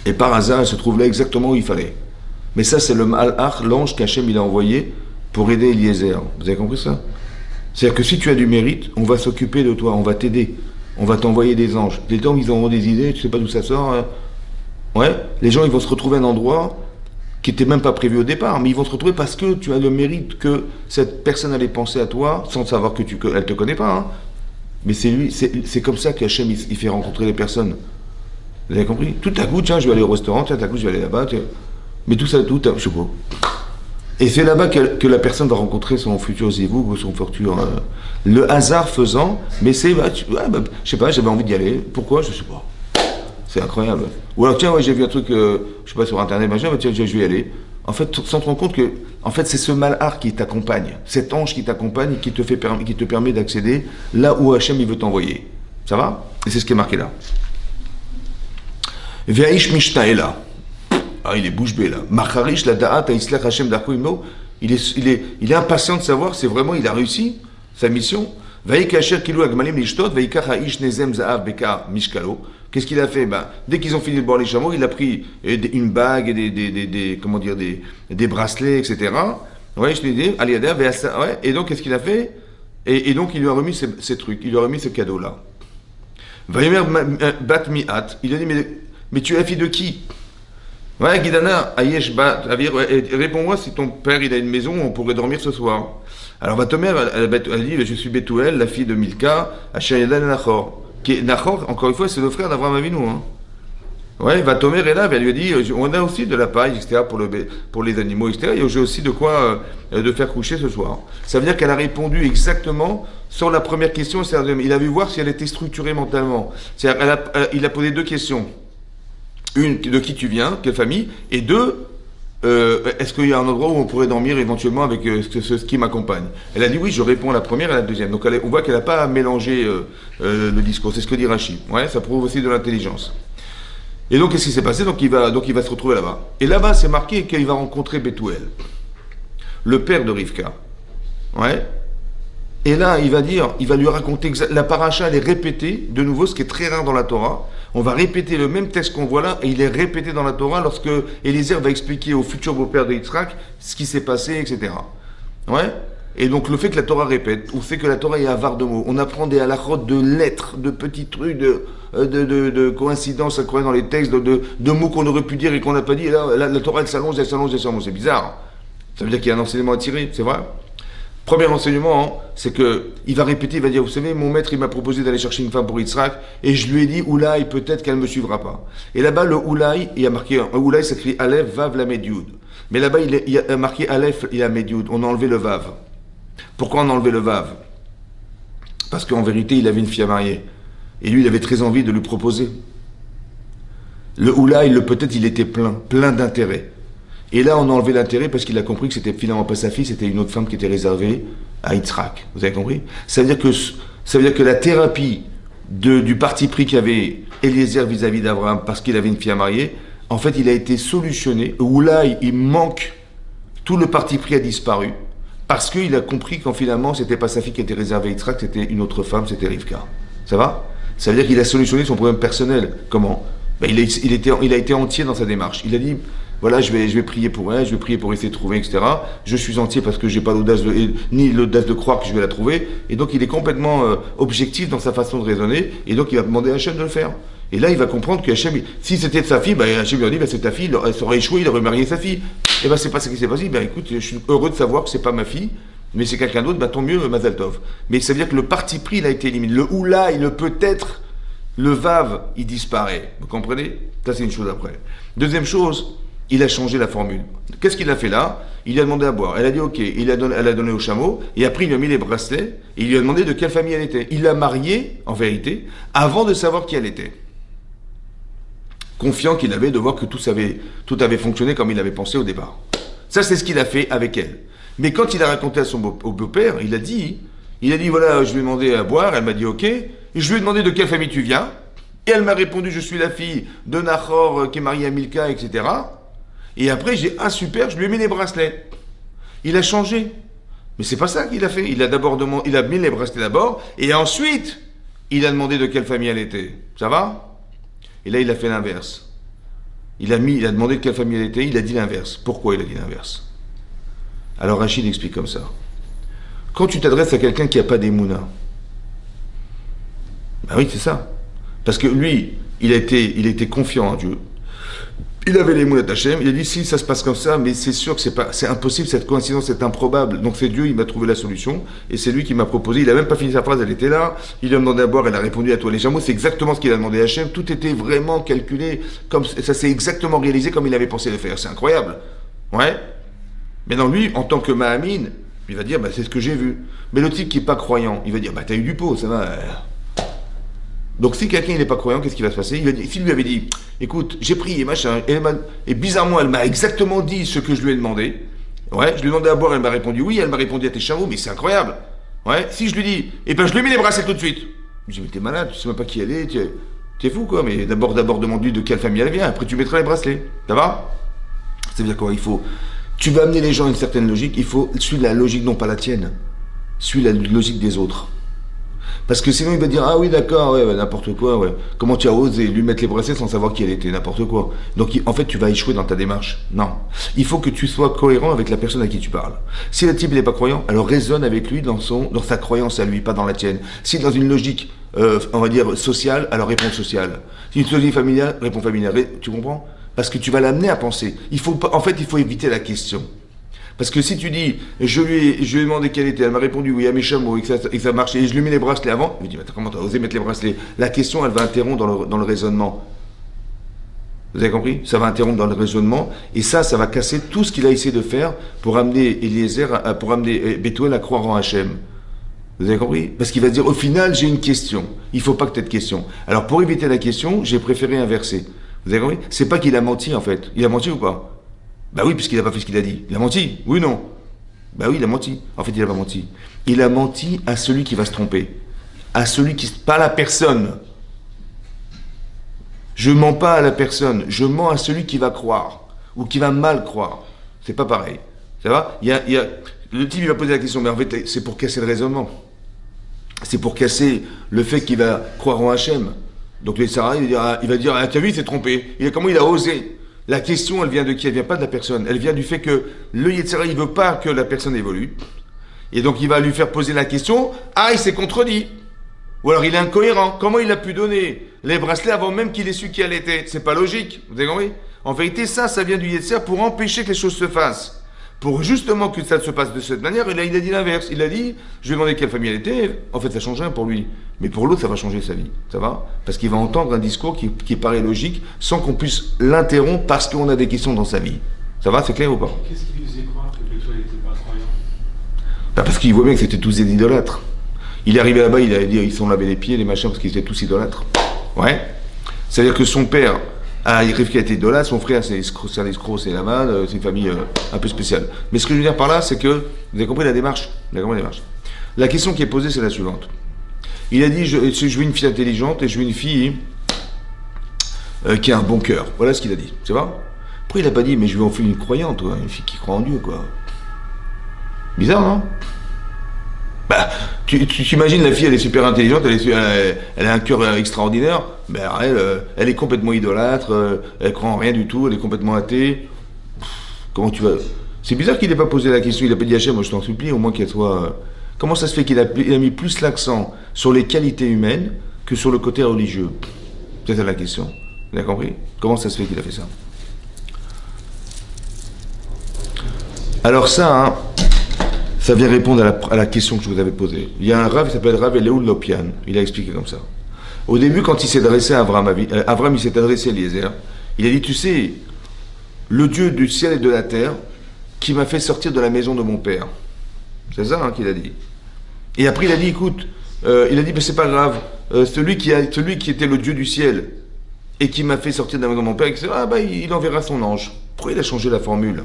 Et par hasard, elle se trouve là exactement où il fallait. Mais ça, c'est le malach, l'ange qu'Hachem il a envoyé pour aider Eliezer. Vous avez compris ça? C'est-à-dire que si tu as du mérite, on va s'occuper de toi, on va t'aider. On va t'envoyer des anges. Les gens, ils auront des idées, tu sais pas d'où ça sort. Ouais, les gens ils vont se retrouver à un endroit qui n'était même pas prévu au départ, mais ils vont se retrouver parce que tu as le mérite que cette personne allait penser à toi sans savoir que elle te connaît pas. Mais c'est lui, c'est comme ça qu'Hachem il fait rencontrer les personnes. Vous avez compris? Tout à coup, tiens, je vais aller au restaurant, tiens, tout à coup, je vais aller là-bas. Mais tout ça, je sais pas. Et c'est là-bas que la personne va rencontrer son futur zévouk ou son futur. Le hasard faisant, mais c'est, je sais pas, j'avais envie d'y aller. Pourquoi? Je sais pas. C'est incroyable. Ou alors, tiens, ouais, j'ai vu un truc, je sais pas, sur Internet, tiens, je vais y aller. En fait, sans te rendre compte que, en fait, c'est ce malhar qui t'accompagne, cet ange qui t'accompagne et qui te permet d'accéder là où Hachem il veut t'envoyer. Ça va? Et c'est ce qui est marqué là. Ve'aish mishtaela. Il est bouche bée là. Macharish la da'at ha'isler Hachem darko imno. Il est impatient de savoir si vraiment il a réussi sa mission. Ve'ikasher kilou agmalim lishtot, ve'ikach ha'ish nezem za'av beka mishkalo. Qu'est-ce qu'il a fait? Dès qu'ils ont fini de boire les chameaux, il a pris une bague et des bracelets, etc. Ouais, je l'ai dit, ouais. Et donc, qu'est-ce qu'il a fait? Et donc, il lui a remis ces trucs, il lui a remis ce cadeau-là. Vayomer bat mi'at, il a dit, mais tu es la fille de qui? Ouais, Guidana, Ayesh bat, réponds-moi si ton père il a une maison où on pourrait dormir ce soir. Alors, Vatomer, elle dit, je suis Bethuel, la fille de Milka, Asher Yadan Nachor. Nachor, encore une fois, c'est le frère d'Avraham Avinu. Ouais, Vatomer est là, elle lui a dit, on a aussi de la paille, etc., pour les animaux, etc., et j'ai aussi de quoi de faire coucher ce soir. Ça veut dire qu'elle a répondu exactement sur la première question, il a vu voir si elle était structurée mentalement. Il a posé deux questions. Une, de qui tu viens, quelle famille, et deux, est-ce qu'il y a un endroit où on pourrait dormir éventuellement avec ce qui m'accompagne? Elle a dit oui, je réponds à la première et à la deuxième. Donc on voit qu'elle n'a pas mélangé le discours. C'est ce que dit Rashi. Ouais, ça prouve aussi de l'intelligence. Et donc qu'est-ce qui s'est passé? Donc il va se retrouver là-bas. Et là-bas, c'est marqué qu'il va rencontrer Bethuel. le père de Rivka. Ouais. Et là, il va lui raconter, la paracha, elle est répétée, de nouveau, ce qui est très rare dans la Torah. On va répéter le même texte qu'on voit là, et il est répété dans la Torah lorsque Eliezer va expliquer au futur beau-père de Yitzhak ce qui s'est passé, etc. Ouais. Et donc le fait que la Torah répète, ou fait que la Torah est avare de mots, on apprend des halakhot de lettres, de petits trucs, de coïncidences à croire dans les textes, de mots qu'on aurait pu dire et qu'on n'a pas dit, et là, la Torah elle s'allonge, elle s'allonge, elle s'allonge, c'est bizarre. Ça veut dire qu'il y a un enseignement à tirer, c'est vrai. Premier enseignement, hein, c'est que il va répéter, il va dire, vous savez, mon maître il m'a proposé d'aller chercher une femme pour Yitzhak, et je lui ai dit, Oulaï, peut-être qu'elle ne me suivra pas. Et là-bas, le Oulaï, il y a marqué, Oulaï s'écrit Aleph, Vav, Lamed, Yud. Mais là-bas, il y a marqué Aleph, il y a Lamed, Yud. On a enlevé le Vav. Pourquoi on a enlevé le Vav? Parce qu'en vérité, il avait une fille à marier. Et lui, il avait très envie de lui proposer. Le Oulaï, peut-être, il était plein d'intérêt. Et là, on a enlevé l'intérêt parce qu'il a compris que c'était finalement pas sa fille, c'était une autre femme qui était réservée à Yitzhak. Vous avez compris? Ça veut dire que la thérapie du parti pris qu'avait Eliezer vis-à-vis d'Abraham parce qu'il avait une fille à marier, en fait, il a été solutionné. Oulaï, il manque, tout le parti pris a disparu. Parce qu'il a compris qu'en finalement, c'était pas sa fille qui était réservée à Yitzhak, c'était une autre femme, c'était Rivka. Ça va? Ça veut dire qu'il a solutionné son problème personnel. Comment? Ben, il a été entier dans sa démarche. Il a dit, voilà, je vais prier pour elle, je vais prier pour essayer de trouver, etc. Je suis entier parce que j'ai pas ni l'audace de croire que je vais la trouver. Et donc, il est complètement objectif dans sa façon de raisonner. Et donc, il va demander à Hachem de le faire. Et là, il va comprendre que Hachem, si c'était de sa fille, ben, Hachem lui a dit, ben, c'est ta fille, elle serait échouée, il aurait marié sa fille. Et ben, c'est pas ce qui s'est passé. Ben, écoute, je suis heureux de savoir que c'est pas ma fille, mais c'est quelqu'un d'autre, ben, tant mieux, Mazal Tov. Mais ça veut dire que le parti pris, il a été éliminé. Le oula, il peut-être, le vav, il disparaît. Vous comprenez? Ça, c'est une chose après. Deuxième chose, il a changé la formule. Qu'est-ce qu'il a fait là? Il a demandé à boire. Elle a dit ok. Elle a donné au chameau. Et après, il lui a mis les bracelets. Et il lui a demandé de quelle famille elle était. Il l'a mariée, en vérité, avant de savoir qui elle était. Confiant qu'il avait de voir que tout avait fonctionné comme il avait pensé au départ. Ça, c'est ce qu'il a fait avec elle. Mais quand il a raconté à au beau-père, il a dit voilà, je lui ai demandé à boire. Elle m'a dit ok. Et je lui ai demandé de quelle famille tu viens. Et elle m'a répondu, je suis la fille de Nahor qui est mariée à Milka, etc. Et après, super, je lui ai mis les bracelets. Il a changé. Mais c'est pas ça qu'il a fait. Il a mis les bracelets d'abord, et ensuite, il a demandé de quelle famille elle était. Ça va? Et là, il a fait l'inverse. Il a demandé de quelle famille elle était, il a dit l'inverse. Pourquoi il a dit l'inverse? Alors Rachid explique comme ça. Quand tu t'adresses à quelqu'un qui n'a pas d'émouna, ben oui, c'est ça. Parce que lui, il a été confiant en Dieu. Il avait les mots d'Hachem, il a dit si ça se passe comme ça, mais c'est sûr que c'est impossible, cette coïncidence est improbable. Donc c'est Dieu, il m'a trouvé la solution, et c'est lui qui m'a proposé. Il a même pas fini sa phrase, elle était là, il lui a demandé à boire, elle a répondu à toi les chameaux, c'est exactement ce qu'il a demandé à Hachem, tout était vraiment calculé, comme ça s'est exactement réalisé comme il avait pensé le faire, c'est incroyable. Ouais. Mais non, lui, en tant que Mahamine, il va dire, bah, c'est ce que j'ai vu. Mais le type qui n'est pas croyant, il va dire, bah t'as eu du pot, ça va. Donc si quelqu'un n'est pas croyant, qu'est-ce qui va se passer? S'il lui avait dit, écoute, j'ai prié, machin, et bizarrement, elle m'a exactement dit ce que je lui ai demandé. Ouais, je lui ai demandé à boire, elle m'a répondu oui, elle m'a répondu à tes chameaux, mais c'est incroyable. Ouais, si je lui dis, eh ben je lui mets les bracelets tout de suite. Je dis, mais t'es malade, tu sais même pas qui elle est, t'es fou quoi, mais d'abord demande-lui de quelle famille elle vient, après tu mettras les bracelets. Ça va? Ça veut dire quoi? Tu vas amener les gens à une certaine logique, il faut suivre la logique, non pas la tienne. Suis la logique des autres. Parce que sinon il va dire, ah oui d'accord, ouais, n'importe quoi, ouais. Comment tu as osé lui mettre les bracelets sans savoir qui elle était, n'importe quoi. Donc en fait tu vas échouer dans ta démarche. Non. Il faut que tu sois cohérent avec la personne à qui tu parles. Si le type n'est pas croyant, alors raisonne avec lui dans sa croyance à lui, pas dans la tienne. Si dans une logique, on va dire, sociale, alors réponds sociale. Si une logique familiale, réponds familiale. Tu comprends? Parce que tu vas l'amener à penser. Il faut éviter la question. Parce que si tu dis, je lui ai demandé quelle était, elle m'a répondu oui à mes chameaux et que ça marchait, et je lui ai mis les bracelets avant, il me dit, mais comment t'as osé mettre les bracelets? La question, elle va interrompre dans le raisonnement. Vous avez compris? Ça va interrompre dans le raisonnement, et ça va casser tout ce qu'il a essayé de faire pour amener Bethuel à croire en Hachem. Vous avez compris? Parce qu'il va se dire, au final, j'ai une question. Il ne faut pas que tu aies de question. Alors, pour éviter la question, j'ai préféré inverser. Vous avez compris? C'est pas qu'il a menti, en fait. Il a menti ou pas? Bah oui, puisqu'il n'a pas fait ce qu'il a dit. Il a menti, oui ou non? Bah oui, il a menti. En fait, il n'a pas menti. Il a menti à celui qui va se tromper. À celui qui... Pas à la personne. Je mens pas à la personne. Je mens à celui qui va croire. Ou qui va mal croire. C'est pas pareil. Ça va? Le type, il va poser la question, mais en fait, c'est pour casser le raisonnement. C'est pour casser le fait qu'il va croire en Hachem. Donc les Sarah, il va dire, ah, t'as vu, il s'est trompé. Comment il a osé? La question, elle vient de qui? Elle vient pas de la personne. Elle vient du fait que le Yetzirah, il veut pas que la personne évolue. Et donc il va lui faire poser la question, ah, il s'est contredit. Ou alors il est incohérent. Comment il a pu donner les bracelets avant même qu'il ait su qui elle était? C'est pas logique. Vous avez compris? En vérité, ça vient du Yetzirah pour empêcher que les choses se fassent. Pour justement que ça se passe de cette manière, et là il a dit l'inverse. Il a dit, je lui ai demandé quelle famille elle était, en fait ça change rien pour lui. Mais pour l'autre, ça va changer sa vie. Ça va? Parce qu'il va entendre un discours qui paraît logique, sans qu'on puisse l'interrompre parce qu'on a des questions dans sa vie. Ça va? C'est clair ou pas? Qu'est-ce qui lui faisait croire que toi il n'était pas croyant? Parce qu'il voit bien que c'était tous des idolâtres. Il est arrivé là-bas, il a dit, ils sont lavés les pieds, les machins, parce qu'ils étaient tous idolâtres. Ouais. C'est-à-dire que son père, Rivka était idolâtre, son frère c'est un escroc, c'est Laman, c'est une famille un peu spéciale. Mais ce que je veux dire par là, c'est que, vous avez compris la démarche? Vous avez compris la démarche? La question qui est posée, c'est la suivante. Il a dit, je veux une fille intelligente et je veux une fille qui a un bon cœur. Voilà ce qu'il a dit, c'est vrai? Après il n'a pas dit, mais je veux en faire une croyante, ouais, une fille qui croit en Dieu, quoi. Bizarre, non? Bah, tu imagines la fille, elle est super intelligente, elle a un cœur extraordinaire, ben elle est complètement idolâtre, elle croit en rien du tout, elle est complètement athée. Comment tu vas... C'est bizarre qu'il n'ait pas posé la question, il n'a pas dit Hachem, moi je t'en supplie, au moins qu'elle soit... Comment ça se fait qu'il a mis plus l'accent sur les qualités humaines que sur le côté religieux? C'est ça la question. Vous avez compris? Comment ça se fait qu'il a fait ça? Alors ça, hein, ça vient répondre à la question que je vous avais posée. Il y a un Rav qui s'appelle Rav Eliyahu Lopian. Il a expliqué comme ça. Au début, quand il s'est adressé à Avram, il s'est adressé à Eliezer. Il a dit, tu sais, le Dieu du ciel et de la terre qui m'a fait sortir de la maison de mon père. C'est ça, hein, qu'il a dit. Et après, il a dit, écoute, il a dit, mais c'est pas grave. Celui qui était le Dieu du ciel et qui m'a fait sortir de la maison de mon père, etc., ah bah, il enverra son ange. Pourquoi il a changé la formule?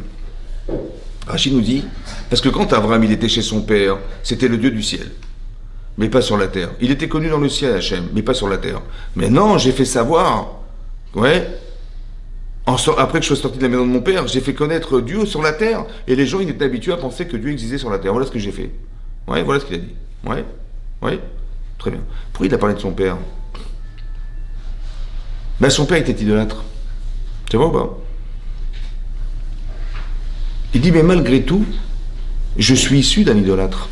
Rachid nous dit, parce que quand Avram il était chez son père, c'était le Dieu du ciel, mais pas sur la terre. Il était connu dans le ciel, Hachem, mais pas sur la terre. Maintenant, j'ai fait savoir, ouais, après que je sois sorti de la maison de mon père, j'ai fait connaître Dieu sur la terre, et les gens ils étaient habitués à penser que Dieu existait sur la terre. Voilà ce que j'ai fait. Ouais, voilà ce qu'il a dit. Ouais, ouais, très bien. Pourquoi il a parlé de son père? Ben son père était idolâtre. C'est vrai ou pas? Il dit, mais malgré tout, je suis issu d'un idolâtre.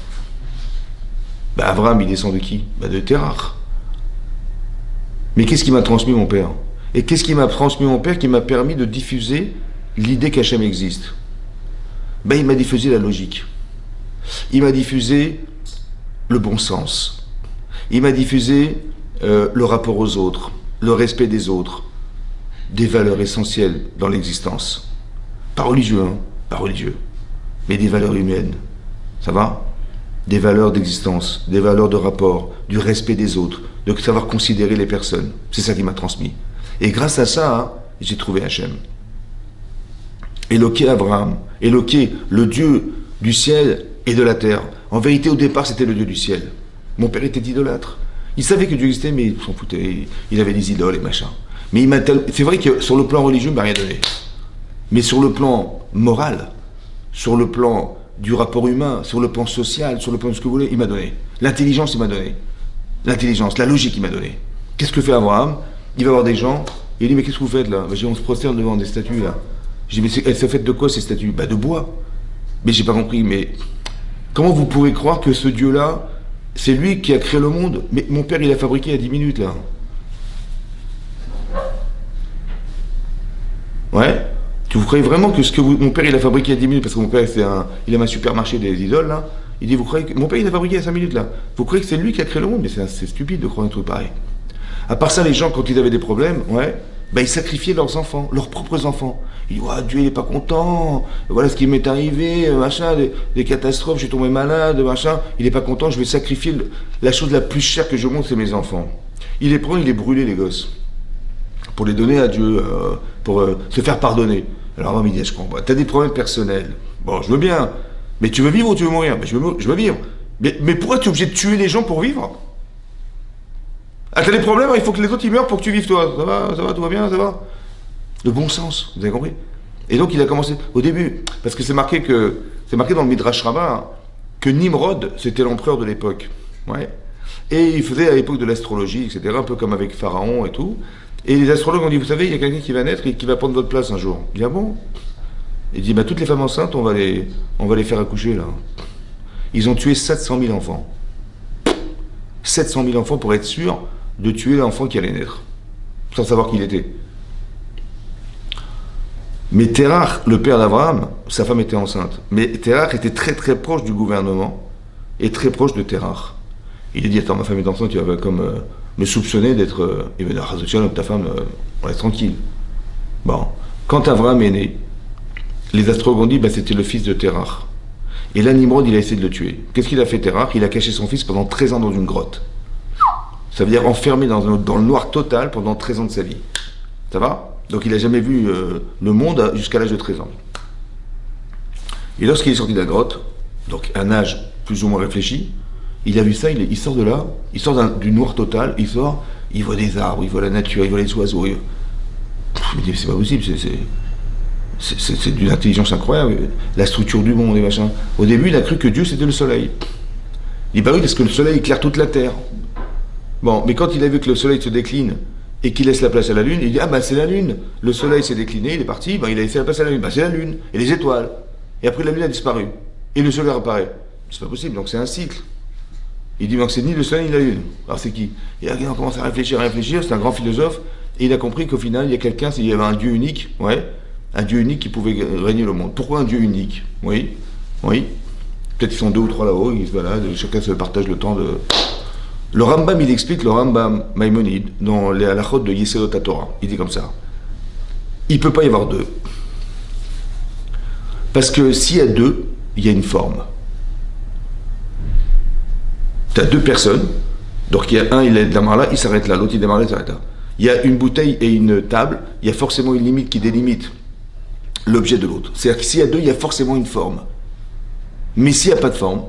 Ben Avram, il descend de qui? Ben de Terach. Mais qu'est-ce qui m'a transmis mon père? Et qu'est-ce qui m'a transmis mon père qui m'a permis de diffuser l'idée qu'Hachem existe? Ben il m'a diffusé la logique. Il m'a diffusé le bon sens. Il m'a diffusé le rapport aux autres, le respect des autres, des valeurs essentielles dans l'existence. Pas religieux, hein? Pas religieux, mais des valeurs humaines. Ça va? Des valeurs d'existence, des valeurs de rapport, du respect des autres, de savoir considérer les personnes. C'est ça qui m'a transmis. Et grâce à ça, hein, j'ai trouvé Hachem. Éloqué Abraham, éloqué le Dieu du ciel et de la terre. En vérité, au départ, c'était le Dieu du ciel. Mon père était idolâtre. Il savait que Dieu existait, mais il s'en foutait. Il avait des idoles et machin. Mais c'est vrai que sur le plan religieux, il m'a rien donné. Mais sur le plan moral, sur le plan du rapport humain, sur le plan social, sur le plan de ce que vous voulez, il m'a donné. L'intelligence, il m'a donné. L'intelligence, la logique, il m'a donné. Qu'est-ce que fait Abraham? Il va voir des gens, et il dit, mais qu'est-ce que vous faites là? Ben, on se prosterne devant des statues là. Je dis, mais elles sont faites de quoi ces statues? Ben, de bois. Mais j'ai pas compris, mais comment vous pourrez croire que ce Dieu-là, c'est lui qui a créé le monde? Mais mon père, il a fabriqué il y a 10 minutes là. Ouais? Vous croyez vraiment que mon père il a fabriqué il y a 10 minutes, parce que mon père il a un supermarché des idoles là, il dit, vous croyez que mon père il a fabriqué il y a 5 minutes là, vous croyez que c'est lui qui a créé le monde? Mais c'est stupide de croire un truc pareil. À part ça, les gens quand ils avaient des problèmes, ouais, ben ils sacrifiaient leurs enfants, leurs propres enfants. Ils disent, ouais, Dieu il est pas content, voilà ce qui m'est arrivé, machin, des catastrophes, je suis tombé malade, machin, il est pas content, je vais sacrifier la chose la plus chère que je montre, c'est mes enfants. Il les prend, il les brûlait les gosses, pour les donner à Dieu, pour se faire pardonner. Alors maman me dit, je comprends, t'as des problèmes personnels. Bon, je veux bien. Mais tu veux vivre ou tu veux mourir? Mais je veux vivre. Mais pourquoi tu es obligé de tuer les gens pour vivre? Ah, t'as des problèmes, il faut que les autres ils meurent pour que tu vives toi. Ça va, tout va bien, ça va? Le bon sens, vous avez compris? Et donc il a commencé au début, parce que c'est marqué dans le Midrash Rabbah que Nimrod, c'était l'empereur de l'époque. Ouais. Et il faisait à l'époque de l'astrologie, etc., un peu comme avec Pharaon et tout. Et les astrologues ont dit, vous savez, il y a quelqu'un qui va naître et qui va prendre votre place un jour. Il dit, ah bon? Il dit, bah, toutes les femmes enceintes, on va les faire accoucher, là. Ils ont tué 700 000 enfants. 700 000 enfants pour être sûr de tuer l'enfant qui allait naître, sans savoir qui il était. Mais Terach, le père d'Abraham, sa femme était enceinte. Mais Terach était très très proche du gouvernement et très proche de Terach. Il a dit, attends, ma femme est enceinte, tu vas comme me soupçonner d'être... il va dire, ta femme, on reste tranquille. Bon, quand Abraham est né, les astrologues ont dit, bah, c'était le fils de Terach. Et là, Nimrod, il a essayé de le tuer. Qu'est-ce qu'il a fait, Terach? Il a caché son fils pendant 13 ans dans une grotte. Ça veut dire enfermé dans le noir total pendant 13 ans de sa vie. Ça va? Donc il n'a jamais vu le monde jusqu'à l'âge de 13 ans. Et lorsqu'il est sorti de la grotte, donc un âge plus ou moins réfléchi, il a vu ça, il sort de là, il sort du noir total, il voit des arbres, il voit la nature, il voit les oiseaux. Il me dit, c'est pas possible, c'est d'une intelligence incroyable, la structure du monde et machin. Au début, il a cru que Dieu c'était le soleil. Il dit, bah oui, parce que le soleil éclaire toute la terre. Bon, mais quand il a vu que le soleil se décline et qu'il laisse la place à la lune, il dit, ah bah c'est la lune. Le soleil s'est décliné, il est parti, bah, il a laissé la place à la lune. Bah c'est la lune, et les étoiles. Et après la lune a disparu. Et le soleil apparaît. C'est pas possible, donc c'est un cycle. Il dit, donc c'est ni le soleil ni la lune. Alors c'est qui? Et là, on commence à réfléchir, c'est un grand philosophe, et il a compris qu'au final, il y a quelqu'un, il y avait un Dieu unique, ouais, un Dieu unique qui pouvait régner le monde. Pourquoi un Dieu unique? Oui, oui. Peut-être qu'ils sont 2 ou 3 là-haut, ils se baladent, chacun se partage le temps de... Le Rambam, il explique, le Rambam Maïmonide, dans les halachot de Yesodot HaTorah, il dit comme ça. Il ne peut pas y avoir 2. Parce que s'il y a 2, il y a une forme. Tu as 2 personnes, donc il y a un, il démarre là, il s'arrête là, l'autre il démarre là, il s'arrête là. Il y a une bouteille et une table, il y a forcément une limite qui délimite l'objet de l'autre. C'est-à-dire que s'il y a 2, il y a forcément une forme. Mais s'il n'y a pas de forme,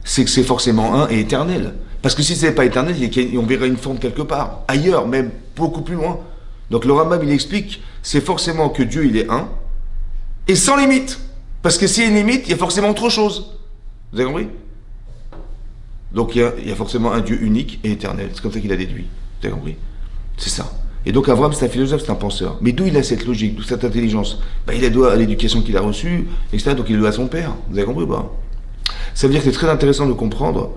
c'est que c'est forcément un et éternel. Parce que si ce n'est pas éternel, on verrait une forme quelque part, ailleurs, même beaucoup plus loin. Donc le Rambam, il explique, c'est forcément que Dieu, il est un, et sans limite. Parce que s'il y a une limite, il y a forcément autre chose. Vous avez compris? Donc il y a forcément un Dieu unique et éternel. C'est comme ça qu'il a déduit. Vous avez compris? C'est ça. Et donc Abraham, c'est un philosophe, c'est un penseur. Mais d'où il a cette logique, d'où cette intelligence? Ben, il doit à l'éducation qu'il a reçue, etc. Donc il le doit à son père. Vous avez compris ou pas? Ça veut dire que c'est très intéressant de comprendre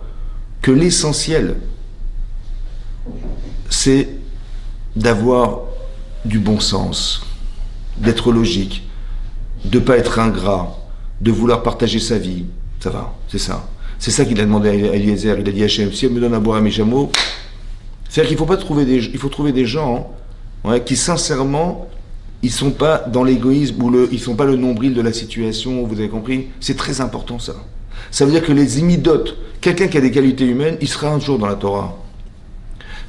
que l'essentiel, c'est d'avoir du bon sens, d'être logique, de ne pas être ingrat, de vouloir partager sa vie. Ça va, c'est ça. C'est ça qu'il a demandé à Eliezer. Il a dit à Hachem, si elle me donne à boire à mes chameaux, c'est-à-dire qu'il faut pas trouver il faut trouver des gens qui sincèrement, ils sont pas dans l'égoïsme ou ils sont pas le nombril de la situation. Vous avez compris? C'est très important ça. Ça veut dire que les imidotes, quelqu'un qui a des qualités humaines, il sera un jour dans la Torah.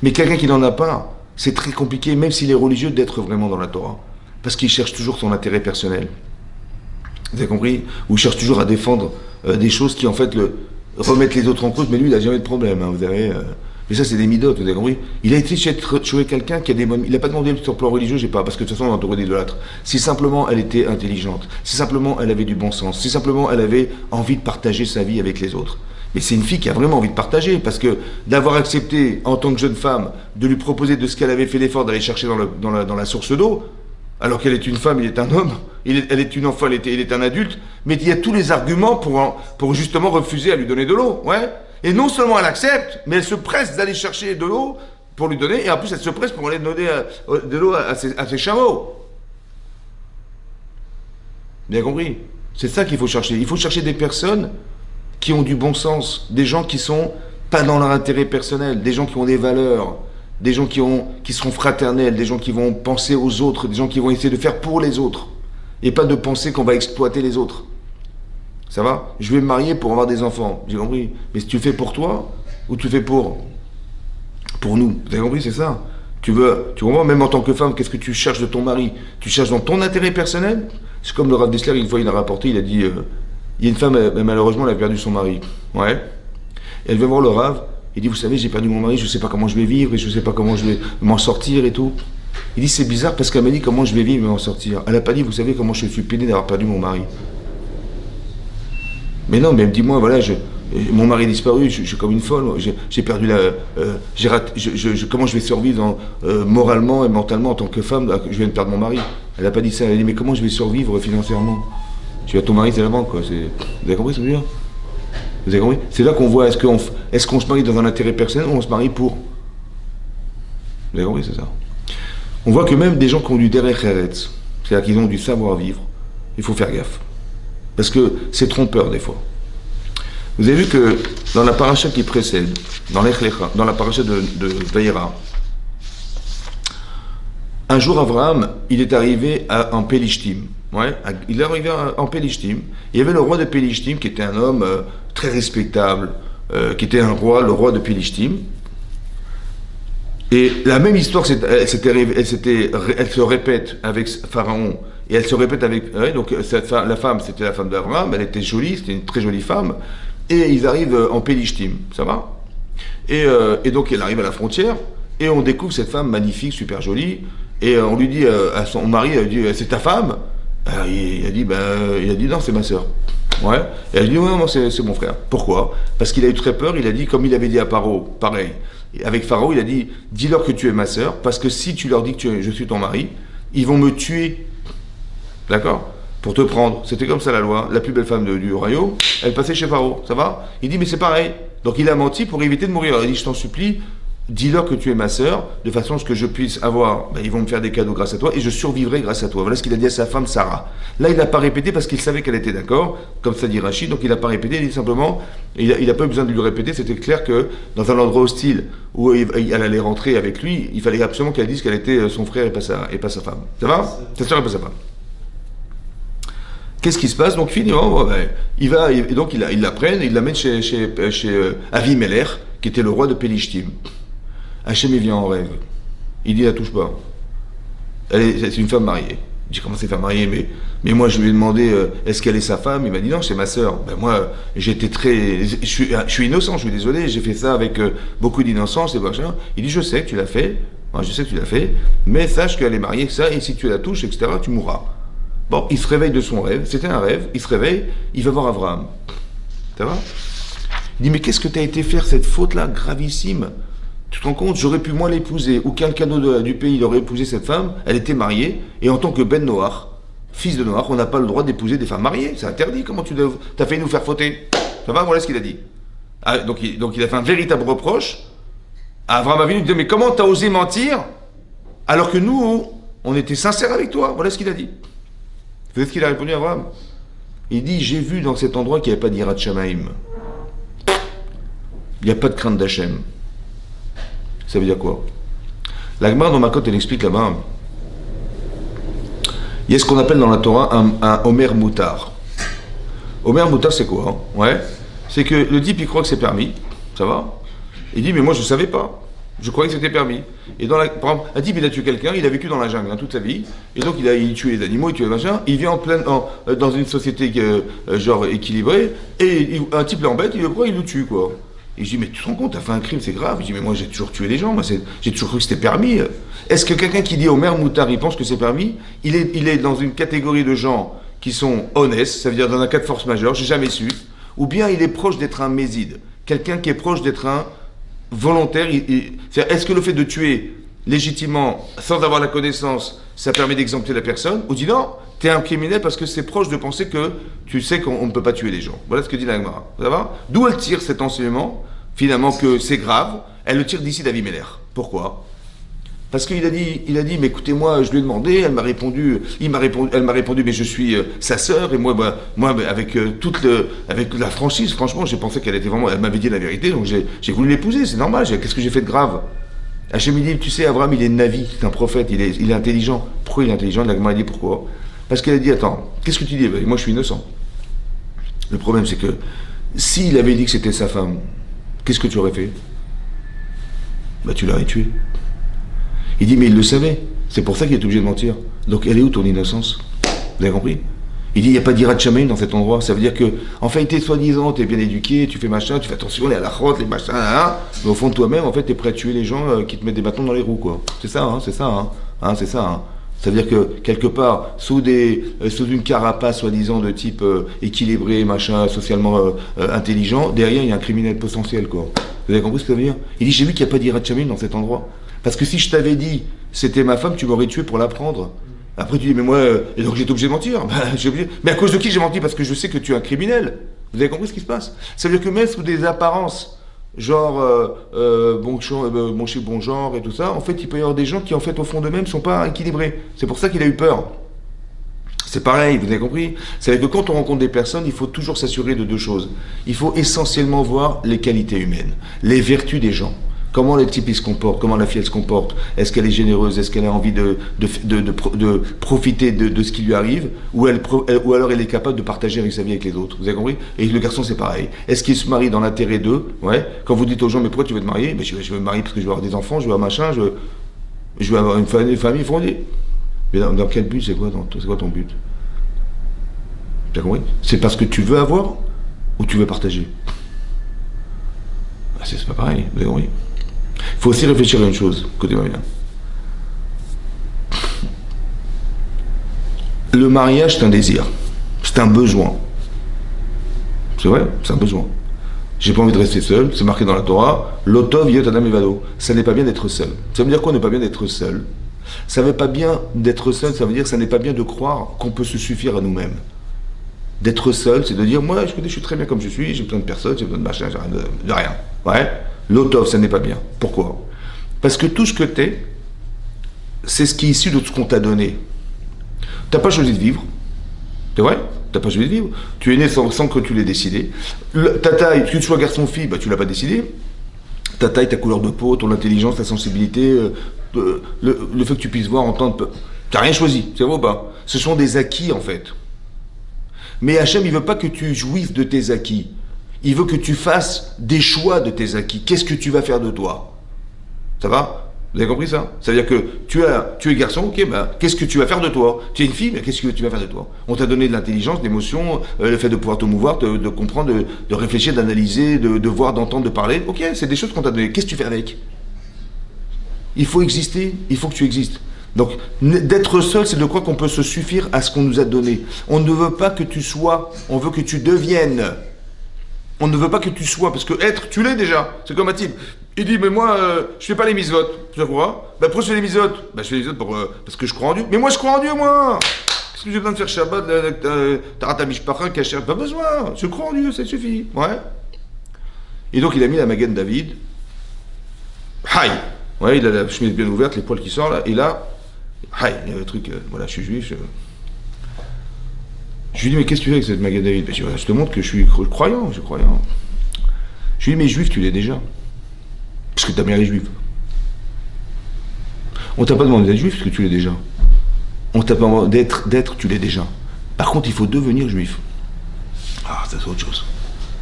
Mais quelqu'un qui n'en a pas, c'est très compliqué, même s'il est religieux, d'être vraiment dans la Torah. Parce qu'il cherche toujours son intérêt personnel. Vous avez compris? Ou il cherche toujours à défendre des choses qui, en fait, remettent les autres en cause, mais lui, il n'a jamais de problème. Vous avez, mais ça, c'est des midotes, vous avez compris? Il a été chez quelqu'un qui a des bonnes... Il n'a pas demandé sur le plan religieux, j'ai pas, parce que de toute façon, on est entouré d'idolâtres. Si simplement elle était intelligente, si simplement elle avait du bon sens, si simplement elle avait envie de partager sa vie avec les autres. Mais c'est une fille qui a vraiment envie de partager, parce que d'avoir accepté, en tant que jeune femme, de lui proposer de ce qu'elle avait fait l'effort d'aller chercher dans la source d'eau, alors qu'elle est une femme, il est un homme, elle est une enfant, il est un adulte, mais il y a tous les arguments pour justement refuser à lui donner de l'eau, ouais. Et non seulement elle accepte, mais elle se presse d'aller chercher de l'eau pour lui donner, et en plus elle se presse pour aller donner de l'eau à ses chameaux. Bien compris? C'est ça qu'il faut chercher. Il faut chercher des personnes qui ont du bon sens, des gens qui sont pas dans leur intérêt personnel, des gens qui ont des valeurs, des gens qui seront fraternels, des gens qui vont penser aux autres, des gens qui vont essayer de faire pour les autres, et pas de penser qu'on va exploiter les autres. Ça va? Je vais me marier pour avoir des enfants, j'ai compris. Mais si tu fais pour toi, ou tu fais pour nous, vous avez compris, c'est ça? Tu comprends? Même en tant que femme, qu'est-ce que tu cherches de ton mari? Tu cherches dans ton intérêt personnel? C'est comme le Rav Dessler, une fois, il a rapporté, il a dit, il y a une femme, malheureusement, elle a perdu son mari. Ouais. Elle veut voir le Rav, il dit, vous savez, j'ai perdu mon mari, je ne sais pas comment je vais vivre, et je ne sais pas comment je vais m'en sortir et tout. Il dit, c'est bizarre parce qu'elle m'a dit comment je vais vivre et m'en sortir. Elle n'a pas dit, vous savez comment je suis peiné d'avoir perdu mon mari. Mais non, mais elle me dit, moi, voilà, mon mari est disparu, je suis comme une folle, j'ai perdu j'ai raté, comment je vais survivre moralement et mentalement en tant que femme, je viens de perdre mon mari. Elle n'a pas dit ça, elle a dit, mais comment je vais survivre financièrement? Tu as ton mari, c'est la banque, quoi. Vous avez compris ce que je veux dire? Vous avez compris? C'est là qu'on voit, est-ce qu'on se marie dans un intérêt personnel ou on se marie pour? Vous avez compris, c'est ça. On voit que même des gens qui ont du derech eretz, c'est-à-dire qu'ils ont du savoir-vivre, il faut faire gaffe. Parce que c'est trompeur des fois. Vous avez vu que dans la paracha qui précède, dans la paracha de Vayera, un jour Abraham, il est arrivé en Pélishtim. Ouais, il est arrivé en Pélishtim. Il y avait le roi de Pélishtim qui était un homme très respectable, qui était un roi, le roi de Pélishtim. Et la même histoire, elle se répète avec Pharaon et elle se répète avec. Ouais, donc la femme, c'était la femme d'Abraham, elle était jolie, c'était une très jolie femme. Et ils arrivent en Pélishtim, ça va? Et donc elle arrive à la frontière et on découvre cette femme magnifique, super jolie. Et on lui dit à son mari, elle dit, c'est ta femme? Il a dit non, c'est ma sœur. Ouais. Et elle dit non, c'est mon frère. Pourquoi? Parce qu'il a eu très peur. Il a dit, comme il avait dit à Pharaon, pareil. Avec Pharaon, il a dit, dis-leur que tu es ma sœur, parce que si tu leur dis que je suis ton mari, ils vont me tuer. D'accord? Pour te prendre. C'était comme ça la loi. La plus belle femme du royaume, elle passait chez Pharaon. Ça va? Il dit, mais c'est pareil. Donc il a menti pour éviter de mourir. Alors, il dit, je t'en supplie, dis-leur que tu es ma sœur, de façon à ce que je puisse avoir, ils vont me faire des cadeaux grâce à toi, et je survivrai grâce à toi. Voilà ce qu'il a dit à sa femme Sarah. Là, il n'a pas répété parce qu'il savait qu'elle était d'accord, comme ça dit Rachid, donc il n'a pas répété, il dit simplement, il n'a pas eu besoin de lui répéter, c'était clair que dans un endroit hostile où elle allait rentrer avec lui, il fallait absolument qu'elle dise qu'elle était son frère et pas sa femme. Ça va? Sa sœur et pas sa femme. Qu'est-ce qui se passe? Donc finalement, donc ils la prennent, ils l'amènent chez Avimelech, qui était le roi de Pélishtim. Hachem il vient en rêve. Il dit, la touche pas. C'est une femme mariée. Je dis, comment c'est femme mariée? Mais moi, je lui ai demandé, est-ce qu'elle est sa femme? Il m'a dit, non, c'est ma sœur. Ben moi, j'étais je suis innocent, je suis désolé, j'ai fait ça avec beaucoup d'innocence et machin. Il dit, je sais que tu l'as fait. Moi, je sais que tu l'as fait. Mais sache qu'elle est mariée, que ça, et si tu la touches, etc., tu mourras. Bon, il se réveille de son rêve. C'était un rêve. Il se réveille, il va voir Abraham. Ça va? Il dit, mais qu'est-ce que tu as été faire cette faute-là, gravissime? Tu te rends compte, j'aurais pu moi l'épouser, aucun cadeau du pays n'aurait épousé cette femme, elle était mariée, et en tant que Ben Noach, fils de Noach, on n'a pas le droit d'épouser des femmes mariées, c'est interdit, comment t'as failli nous faire fauter? Ça va, voilà ce qu'il a dit. Donc il a fait un véritable reproche à Abraham Avinu, il dit, mais comment t'as osé mentir, alors que nous, on était sincères avec toi? Voilà ce qu'il a dit. Vous savez ce qu'il a répondu à Abraham? Il dit, j'ai vu dans cet endroit qu'il n'y avait pas d'Irat Shamaim. Il n'y a pas de crainte d'Hachem. Ça veut dire quoi? La Gemara dans Makot, elle explique là-bas. Il y a ce qu'on appelle dans la Torah un Omer Moutar. Omer Moutar, c'est quoi? Ouais. C'est que le type, il croit que c'est permis. Ça va? Il dit, mais moi, je ne savais pas. Je croyais que c'était permis. Et par exemple, un type, il a tué quelqu'un, il a vécu dans la jungle toute sa vie. Et donc, il tuait les animaux, il tuait les machins. Il vient dans une société genre équilibrée. Et un type l'embête, il le tue, quoi. Et je dis, mais tu te rends compte, t'as fait un crime, c'est grave. Je dis, mais moi j'ai toujours tué les gens, j'ai toujours cru que c'était permis. Est-ce que quelqu'un qui dit au maire Moutard, il pense que c'est permis? Il est dans une catégorie de gens qui sont honnêtes, ça veut dire dans un cas de force majeure, j'ai jamais su. Ou bien il est proche d'être un méside, quelqu'un qui est proche d'être un volontaire. Est-ce que le fait de tuer légitimement, sans avoir la connaissance, ça permet d'exempter la personne? Ou dit non, t'es un criminel parce que c'est proche de penser que tu sais qu'on ne peut pas tuer les gens. Voilà ce que dit la Gemara. Ça va? D'où elle tire cet enseignement, finalement, que c'est grave. Elle le tire d'ici d'Avimelech. Pourquoi? Parce qu'il a dit, mais écoutez-moi, je lui ai demandé, elle m'a répondu, mais je suis sa sœur, et moi, avec la franchise, franchement, j'ai pensé qu'elle était vraiment, elle m'avait dit la vérité, donc j'ai voulu l'épouser, c'est normal, qu'est-ce que j'ai fait de grave? Hachem dit, tu sais, Abraham, il est Navi, c'est un prophète, il est intelligent. Pourquoi il est intelligent? La Gemara dit pourquoi? Parce qu'elle a dit, attends, qu'est-ce que tu dis? Moi, je suis innocent. Le problème, c'est que s'il avait dit que c'était sa femme, qu'est-ce que tu aurais fait? Tu l'aurais tué. Il dit, mais il le savait. C'est pour ça qu'il est obligé de mentir. Donc, elle est où ton innocence? Vous avez compris? Il dit, il n'y a pas d'Irat Shamayim dans cet endroit. Ça veut dire que, en fait, t'es soi-disant, t'es bien éduqué, tu fais machin, tu fais attention, les halakhot, les machins, mais au fond de toi-même, en fait, t'es prêt à tuer les gens qui te mettent des bâtons dans les roues, quoi. C'est ça, hein. Hein, c'est ça. Hein. Ça veut dire que, quelque part, sous une carapace, soi-disant, de type équilibré, machin, socialement intelligent, derrière, il y a un criminel potentiel, quoi. Vous avez compris ce que ça veut dire? Il dit, j'ai vu qu'il n'y a pas d'Irat Shamim dans cet endroit. Parce que si je t'avais dit, c'était ma femme, tu m'aurais tué pour la prendre. Après, tu dis, mais moi, et donc j'étais obligé de mentir. Mais à cause de qui j'ai menti? Parce que je sais que tu es un criminel. Vous avez compris ce qui se passe? Ça veut dire que même sous des apparences, genre bon genre et tout ça, en fait, il peut y avoir des gens qui, en fait, au fond d'eux-mêmes, ne sont pas équilibrés. C'est pour ça qu'il a eu peur. C'est pareil, vous avez compris? C'est-à-dire que quand on rencontre des personnes, il faut toujours s'assurer de deux choses. Il faut essentiellement voir les qualités humaines, les vertus des gens. Comment le type il se comporte, comment la fille elle se comporte, est-ce qu'elle est généreuse, est-ce qu'elle a envie de profiter de ce qui lui arrive, ou alors elle est capable de partager avec sa vie avec les autres. Vous avez compris? Et le garçon c'est pareil. Est-ce qu'il se marie dans l'intérêt d'eux? Ouais. Quand vous dites aux gens mais pourquoi tu veux te marier? Ben, je veux me marier parce que je veux avoir des enfants, je veux avoir machin, je veux avoir une famille fondée. Mais dans quel but? C'est quoi ton but? Tu as compris? C'est parce que tu veux avoir ou tu veux partager? Ben, c'est pas pareil, vous avez compris? Il faut aussi réfléchir à une chose, côté moyen. Le mariage, c'est un désir. C'est un besoin. C'est vrai, c'est un besoin. J'ai pas envie de rester seul, c'est marqué dans la Torah, Lotov yot adam evado. Ça n'est pas bien d'être seul. Ça veut dire quoi, n'est pas bien d'être seul? Ça veut pas bien d'être seul, ça veut dire que ça n'est pas bien de croire qu'on peut se suffire à nous-mêmes. D'être seul, c'est de dire, moi, je suis très bien comme je suis, j'ai besoin de personne, j'ai besoin de machin, j'ai rien de rien. Ouais. L'otov, ça n'est pas bien. Pourquoi? Parce que tout ce que t'es, c'est ce qui est issu de ce qu'on t'a donné. T'as pas choisi de vivre. C'est vrai? T'as pas choisi de vivre. Tu es né sans que tu l'aies décidé. Ta taille, que tu sois garçon ou fille, bah, tu l'as pas décidé. Ta taille, ta couleur de peau, ton intelligence, ta sensibilité, le fait que tu puisses voir, entendre, t'as rien choisi. C'est vrai ou pas? Ce sont des acquis, en fait. Mais Hachem, il veut pas que tu jouisses de tes acquis. Il veut que tu fasses des choix de tes acquis. Qu'est-ce que tu vas faire de toi? Ça va? Vous avez compris ça? Ça veut dire que tu es garçon, ok, ben, qu'est-ce que tu vas faire de toi? Tu es une fille, mais qu'est-ce que tu vas faire de toi? On t'a donné de l'intelligence, de l'émotion, le fait de pouvoir te mouvoir, de comprendre, de réfléchir, d'analyser, de voir, d'entendre, de parler. Ok, c'est des choses qu'on t'a donné. Qu'est-ce que tu fais avec? Il faut exister, il faut que tu existes. Donc, d'être seul, c'est de croire qu'on peut se suffire à ce qu'on nous a donné. On ne veut pas que tu sois, on veut que tu deviennes. On ne veut pas que tu sois, parce que être, tu l'es déjà. C'est comme un type. Il dit, mais moi, je fais pas les mitzvot. Tu vois? Bah, pourquoi je fais les mitzvot? Bah, je fais les mitzvot parce que je crois en Dieu. Mais moi, je crois en Dieu, moi! Qu'est-ce que j'ai besoin de faire Shabbat, Tarat Mishpacha, Kacher? Pas besoin. Je crois en Dieu, ça suffit. Ouais. Et donc, il a mis la Magen David. Haï! Ouais, il a la chemise bien ouverte, les poils qui sortent, là. Et là, haï, il y a le truc, voilà, je suis juif. Je lui dis, mais qu'est-ce que tu fais avec cette Magen David? Ben, je te montre que je suis croyant, je suis croyant. Je lui dis, mais juif, tu l'es déjà. Parce que ta mère est juive. On t'a pas demandé d'être juif, parce que tu l'es déjà. On t'a pas demandé d'être, tu l'es déjà. Par contre, il faut devenir juif. Ah, ça c'est autre chose.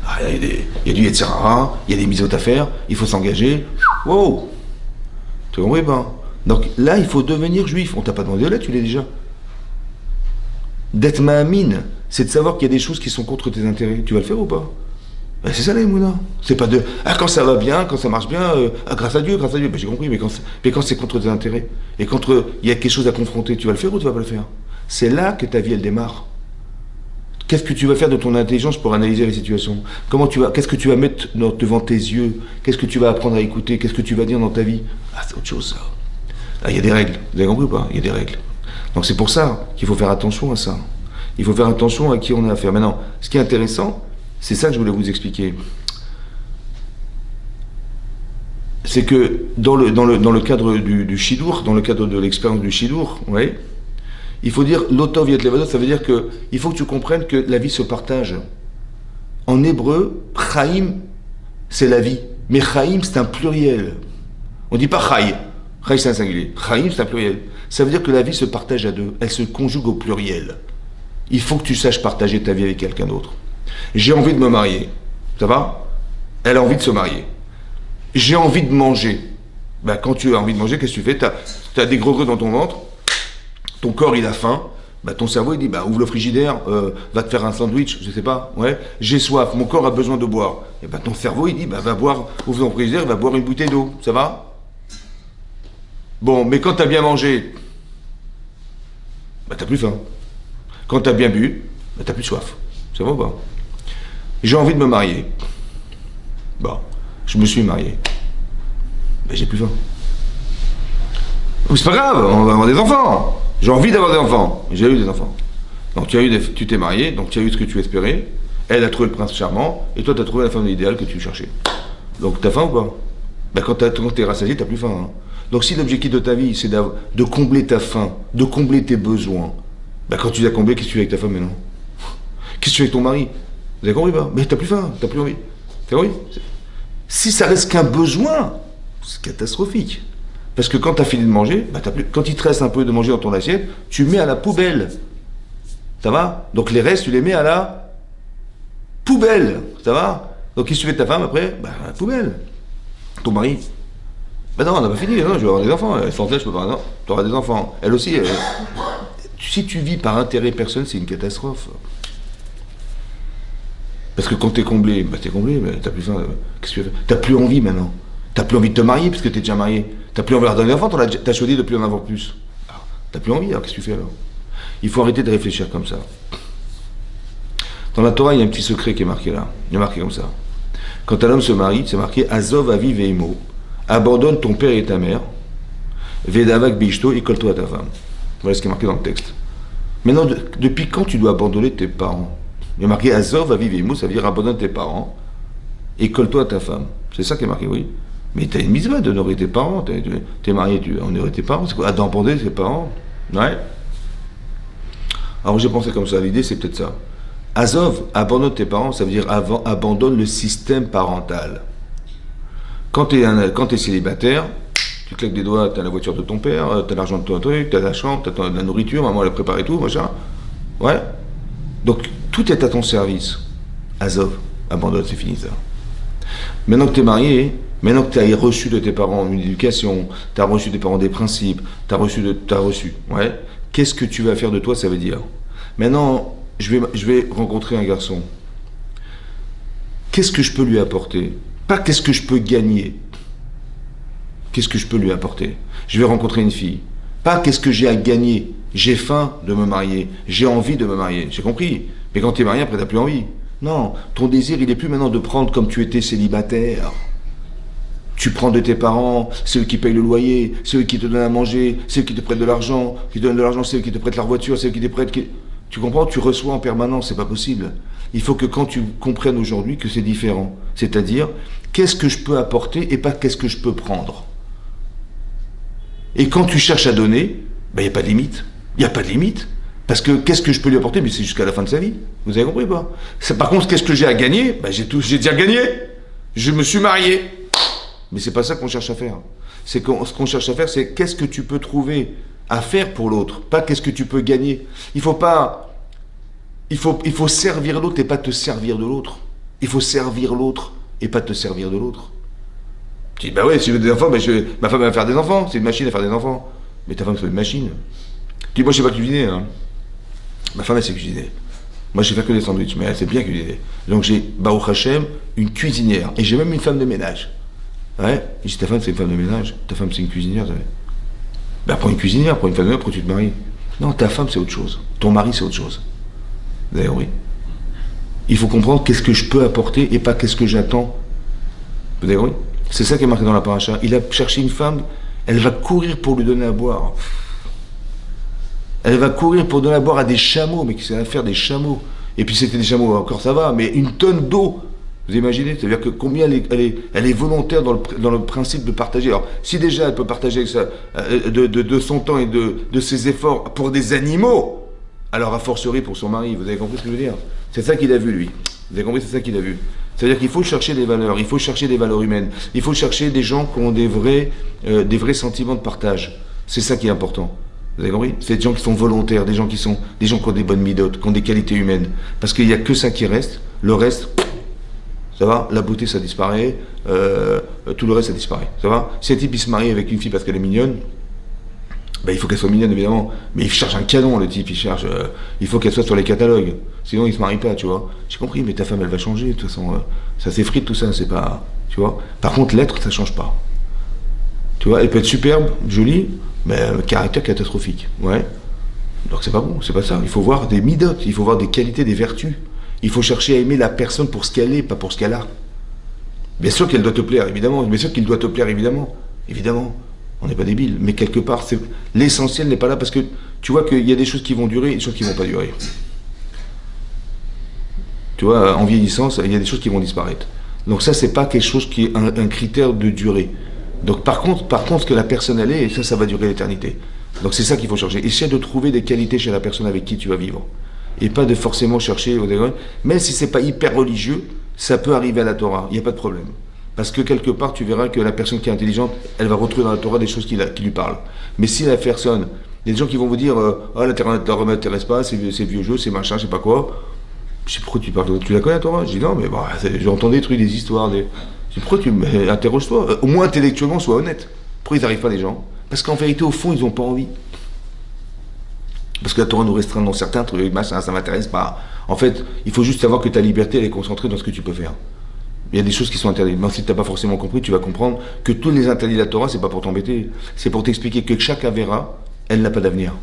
Ah, il y a du Yetzirah, il y a des mitzvot à faire, il faut s'engager. Wow! Tu comprends pas? Donc là, il faut devenir juif. On t'a pas demandé là, tu l'es déjà. D'être ma'amine, c'est de savoir qu'il y a des choses qui sont contre tes intérêts. Tu vas le faire ou pas? Ben, c'est ça la émouna. C'est pas de quand ça va bien, quand ça marche bien, grâce à Dieu. Ben, j'ai compris, mais quand c'est contre tes intérêts et il y a quelque chose à confronter, tu vas le faire ou tu vas pas le faire? C'est là que ta vie elle démarre. Qu'est-ce que tu vas faire de ton intelligence pour analyser les situations? Qu'est-ce que tu vas mettre devant tes yeux? Qu'est-ce que tu vas apprendre à écouter? Qu'est-ce que tu vas dire dans ta vie? Ah, c'est autre chose ça. Là, il y a des règles. Vous avez compris ou pas? Il y a des règles. Donc c'est pour ça qu'il faut faire attention à ça. Il faut faire attention à qui on a affaire. Maintenant, ce qui est intéressant, c'est ça que je voulais vous expliquer. C'est que dans le cadre du Shidour, dans le cadre de l'expérience du Shidour, ouais, il faut dire l'otov yet levado, ça veut dire que il faut que tu comprennes que la vie se partage. En hébreu, chaim, c'est la vie. Mais chaim, c'est un pluriel. On ne dit pas chai. Chai, c'est un singulier. Chaim, c'est un pluriel. Ça veut dire que la vie se partage à deux. Elle se conjugue au pluriel. Il faut que tu saches partager ta vie avec quelqu'un d'autre. J'ai envie de me marier. Ça va? Elle a envie de se marier. J'ai envie de manger. Ben, quand tu as envie de manger, qu'est-ce que tu fais? Tu as des gros dans ton ventre. Ton corps, il a faim. Ben, ton cerveau, il dit, ben, ouvre le frigidaire, va te faire un sandwich, je sais pas. Ouais. J'ai soif, mon corps a besoin de boire. Et ben, ton cerveau, il dit, ben, va boire, ouvre ton frigidaire, va boire une bouteille d'eau. Ça va? Bon, mais quand tu as bien mangé, bah t'as plus faim. Quand t'as bien bu, bah t'as plus soif. C'est vrai ou pas? J'ai envie de me marier. Bon, je me suis marié. Bah j'ai plus faim. C'est pas grave, on va avoir des enfants. J'ai envie d'avoir des enfants. J'ai eu des enfants. Donc tu t'es marié, donc tu as eu ce que tu espérais. Elle a trouvé le prince charmant, et toi tu as trouvé la femme idéale que tu cherchais. Donc t'as faim ou pas? Ben, quand t'es rassasié, t'as plus faim. Hein. Donc si l'objectif de ta vie, c'est de combler ta faim, de combler tes besoins, ben, quand tu les as comblés, qu'est-ce que tu fais avec ta femme maintenant? Qu'est-ce que tu fais avec ton mari? Vous avez compris pas? Mais t'as plus faim, t'as plus envie. T'as envie? Si ça reste qu'un besoin, c'est catastrophique. Parce que quand t'as fini de manger, ben, quand il te reste un peu de manger dans ton assiette, tu mets à la poubelle. Ça va? Donc les restes, tu les mets à la poubelle. Ça va? Donc qu'est-ce que tu fais de ta femme après? Ben, à la poubelle. Ton mari? Ben non, on n'a pas fini, non, je vais avoir des enfants. Sans elle, je peux pas. Non, tu auras des enfants. Elle aussi. Si tu vis par intérêt personnel, c'est une catastrophe. Parce que quand t'es comblé, ben t'es comblé, mais t'as plus faim. Qu'est-ce que tu fais? T'as plus envie maintenant. T'as plus envie de te marier parce que t'es déjà marié. T'as plus envie d'avoir des enfants, t'as choisi de plus en avoir plus. Alors, t'as plus envie, alors qu'est-ce que tu fais alors? Il faut arrêter de réfléchir comme ça. Dans la Torah, il y a un petit secret qui est marqué là. Il est marqué comme ça. Quand un homme se marie, c'est marqué Azov avi veimo. Abandonne ton père et ta mère. Vedavak bishto et colle-toi à ta femme. Voilà ce qui est marqué dans le texte. Maintenant, depuis quand tu dois abandonner tes parents? Il y a marqué Azov avi veimo, ça veut dire abandonne tes parents et colle-toi à ta femme. C'est ça qui est marqué, oui. Mais t'as une mitzvah d'honorer tes parents. T'es marié, tu honorer tes parents. C'est quoi? D'abandonner tes parents? Ouais. Alors j'ai pensé comme ça. L'idée, c'est peut-être ça. Azov, abandonne tes parents, ça veut dire abandonne le système parental. Quand t'es célibataire, tu claques des doigts, t'as la voiture de ton père, t'as l'argent de ton truc, t'as la chambre, t'as la nourriture, maman elle a préparé tout, machin. Ouais. Donc tout est à ton service. Azov, abandonne, c'est fini ça. Maintenant que t'es marié, maintenant que t'as reçu de tes parents une éducation, t'as reçu des parents des principes, t'as reçu. Ouais. Qu'est-ce que tu vas faire de toi, ça veut dire. Maintenant, je vais rencontrer un garçon. Qu'est-ce que je peux lui apporter? Pas qu'est-ce que je peux gagner. Qu'est-ce que je peux lui apporter? Je vais rencontrer une fille. Pas qu'est-ce que j'ai à gagner. J'ai faim de me marier. J'ai envie de me marier. J'ai compris. Mais quand tu es marié, après, tu n'as plus envie. Non. Ton désir, il n'est plus maintenant de prendre comme tu étais célibataire. Tu prends de tes parents, c'est eux qui payent le loyer, c'est eux qui te donnent à manger, c'est eux qui te prêtent de l'argent, qui te donnent de l'argent, c'est eux qui te prêtent leur voiture, c'est eux qui te prêtent... Tu comprends? Tu reçois en permanence, c'est pas possible. Il faut que quand tu comprennes aujourd'hui que c'est différent. C'est-à-dire, qu'est-ce que je peux apporter et pas qu'est-ce que je peux prendre. Et quand tu cherches à donner, ben, il n'y a pas de limite. Il n'y a pas de limite. Parce que qu'est-ce que je peux lui apporter? Mais c'est jusqu'à la fin de sa vie. Vous avez compris ou pas? Par contre, qu'est-ce que j'ai à gagner? Ben, j'ai déjà gagné. Je me suis marié. Mais c'est pas ça qu'on cherche à faire. Ce qu'on cherche à faire, c'est qu'est-ce que tu peux trouver à faire pour l'autre, pas qu'est-ce que tu peux gagner. Il faut servir l'autre et pas te servir de l'autre. Il faut servir l'autre et pas te servir de l'autre. Tu dis, bah ouais, si je veux des enfants, ma femme va faire des enfants, c'est une machine à faire des enfants. Mais ta femme, c'est une machine. Tu dis, moi je sais pas cuisiner. Hein. Ma femme, elle sait cuisiner. Moi, je sais faire que des sandwichs, mais elle sait bien cuisiner. Donc j'ai, Baruch Hashem, une cuisinière. Et j'ai même une femme de ménage. Ouais, et si ta femme, c'est une femme de ménage, ta femme, c'est une cuisinière, ben, prends une cuisinière, prends une femme de ménage, pourquoi tu te maries? Non, ta femme, c'est autre chose. Ton mari, c'est autre chose. D'ailleurs, oui. Il faut comprendre qu'est-ce que je peux apporter et pas qu'est-ce que j'attends. Vous avez oui. C'est ça qui est marqué dans la paracha. Il a cherché une femme, elle va courir pour lui donner à boire. Elle va courir pour donner à boire à des chameaux, mais qu'est-ce qu'elle va faire des chameaux? Et puis c'était des chameaux, encore ça va, mais une tonne d'eau. Vous imaginez? C'est-à-dire que combien elle est volontaire dans le principe de partager. Alors, si déjà elle peut partager de son temps et de ses efforts pour des animaux, alors a fortiori pour son mari. Vous avez compris ce que je veux dire? C'est ça qu'il a vu, lui. Vous avez compris? C'est ça qu'il a vu. C'est-à-dire qu'il faut chercher des valeurs, il faut chercher des valeurs humaines, il faut chercher des gens qui ont des vrais sentiments de partage. C'est ça qui est important. Vous avez compris? C'est des gens qui sont volontaires, des gens qui ont des bonnes midotes, qui ont des qualités humaines. Parce qu'il n'y a que ça qui reste. Le reste... Ça va? La beauté, ça disparaît. Tout le reste, ça disparaît. Ça va? Si un type il se marie avec une fille parce qu'elle est mignonne, ben, il faut qu'elle soit mignonne, évidemment. Mais il cherche un canon, le type. Il faut qu'elle soit sur les catalogues. Sinon, il se marie pas, tu vois. J'ai compris, mais ta femme, elle va changer. De toute façon, ça s'effrite, tout ça. C'est pas... Tu vois? Par contre, l'être, ça change pas. Tu vois? Elle peut être superbe, jolie, mais caractère catastrophique. Ouais. Donc c'est pas bon, c'est pas ça. Il faut voir des midotes, il faut voir des qualités, des vertus. Il faut chercher à aimer la personne pour ce qu'elle est, pas pour ce qu'elle a. Bien sûr qu'elle doit te plaire, évidemment. Bien sûr qu'il doit te plaire, évidemment. Évidemment. On n'est pas débile. Mais quelque part, l'essentiel n'est pas là parce que tu vois qu'il y a des choses qui vont durer et des choses qui ne vont pas durer. Tu vois, en vieillissant, il y a des choses qui vont disparaître. Donc ça, c'est pas quelque chose qui est un critère de durée. Donc par contre, ce que la personne elle est, ça va durer l'éternité. Donc c'est ça qu'il faut chercher. Essaie de trouver des qualités chez la personne avec qui tu vas vivre. Et pas de forcément chercher, même si c'est pas hyper religieux, ça peut arriver à la Torah, il n'y a pas de problème. Parce que quelque part, tu verras que la personne qui est intelligente, elle va retrouver dans la Torah des choses qui lui parlent. Mais si la personne, il y a des gens qui vont vous dire, la Torah ne m'intéresse pas, c'est vieux jeu, c'est machin, je sais pas quoi. Je sais pourquoi tu parles, tu la connais la Torah? Je dis non, mais j'entends des trucs, des histoires, je dis pourquoi interroge-toi, au moins intellectuellement, sois honnête. Pourquoi ils n'arrivent pas les gens? Parce qu'en vérité, au fond, ils n'ont pas envie. Parce que la Torah nous restreint dans certains trucs, machin, ça m'intéresse pas. En fait, il faut juste savoir que ta liberté, elle est concentrée dans ce que tu peux faire. Il y a des choses qui sont interdites. Mais si tu n'as pas forcément compris, tu vas comprendre que tous les interdits de la Torah, c'est pas pour t'embêter. C'est pour t'expliquer que chaque avéra, elle n'a pas d'avenir.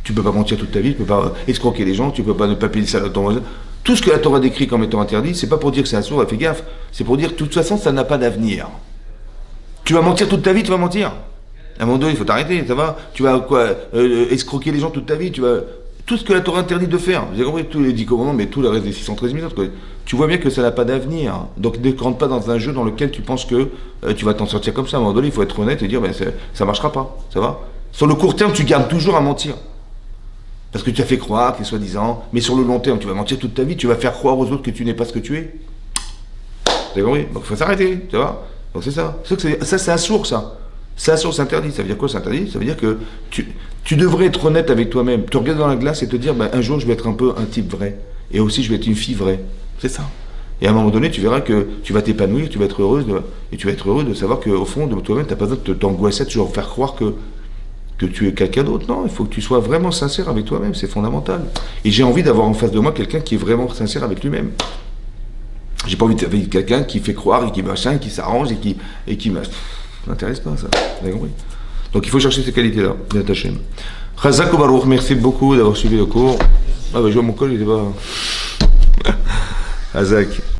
Tu peux pas mentir toute ta vie, tu peux pas escroquer les gens, tu peux pas ne pas payer le salaire de ton voisin. Tout ce que la Torah décrit comme étant interdit, c'est pas pour dire que c'est un sourd, fais gaffe. C'est pour dire que de toute façon, ça n'a pas d'avenir. Tu vas mentir toute ta vie, tu vas mentir. À un moment donné, il faut t'arrêter, ça va? Tu vas escroquer les gens toute ta vie, tu vas... Tout ce que la Torah interdit de faire. Vous avez compris tous les 10 commandements, mais tout le reste des 613 000 autres. Tu vois bien que ça n'a pas d'avenir. Donc ne rentre pas dans un jeu dans lequel tu penses que tu vas t'en sortir comme ça. À un moment donné, il faut être honnête et dire ça marchera pas. Ça va? Sur le court terme, tu gardes toujours à mentir. Parce que tu as fait croire, que soi-disant, mais sur le long terme, tu vas mentir toute ta vie, tu vas faire croire aux autres que tu n'es pas ce que tu es. Vous avez compris? Donc il faut s'arrêter, tu vois? Donc c'est ça. Ça, c'est un sourd, ça. C'est un sourd, c'est interdit. Ça veut dire quoi, c'est interdit? Ça veut dire que tu devrais être honnête avec toi-même. Tu regardes dans la glace et te dire, un jour, je vais être un peu un type vrai. Et aussi, je vais être une fille vraie. C'est ça. Et à un moment donné, tu verras que tu vas t'épanouir, tu vas être heureuse, et tu vas être heureux de savoir qu'au fond de toi-même, tu n'as pas besoin de t'angoisser, toujours faire croire que tu es quelqu'un d'autre. Non, il faut que tu sois vraiment sincère avec toi-même, c'est fondamental. Et j'ai envie d'avoir en face de moi quelqu'un qui est vraiment sincère avec lui-même. J'ai pas envie d'être quelqu'un qui fait croire et qui machin, qui s'arrange et qui ça m'intéresse pas, ça. Vous avez compris? Donc il faut chercher ces qualités-là, bien Hachem. Chazak Baruch, merci beaucoup d'avoir suivi le cours. Ah bah je vois mon col, il était pas... Chazak.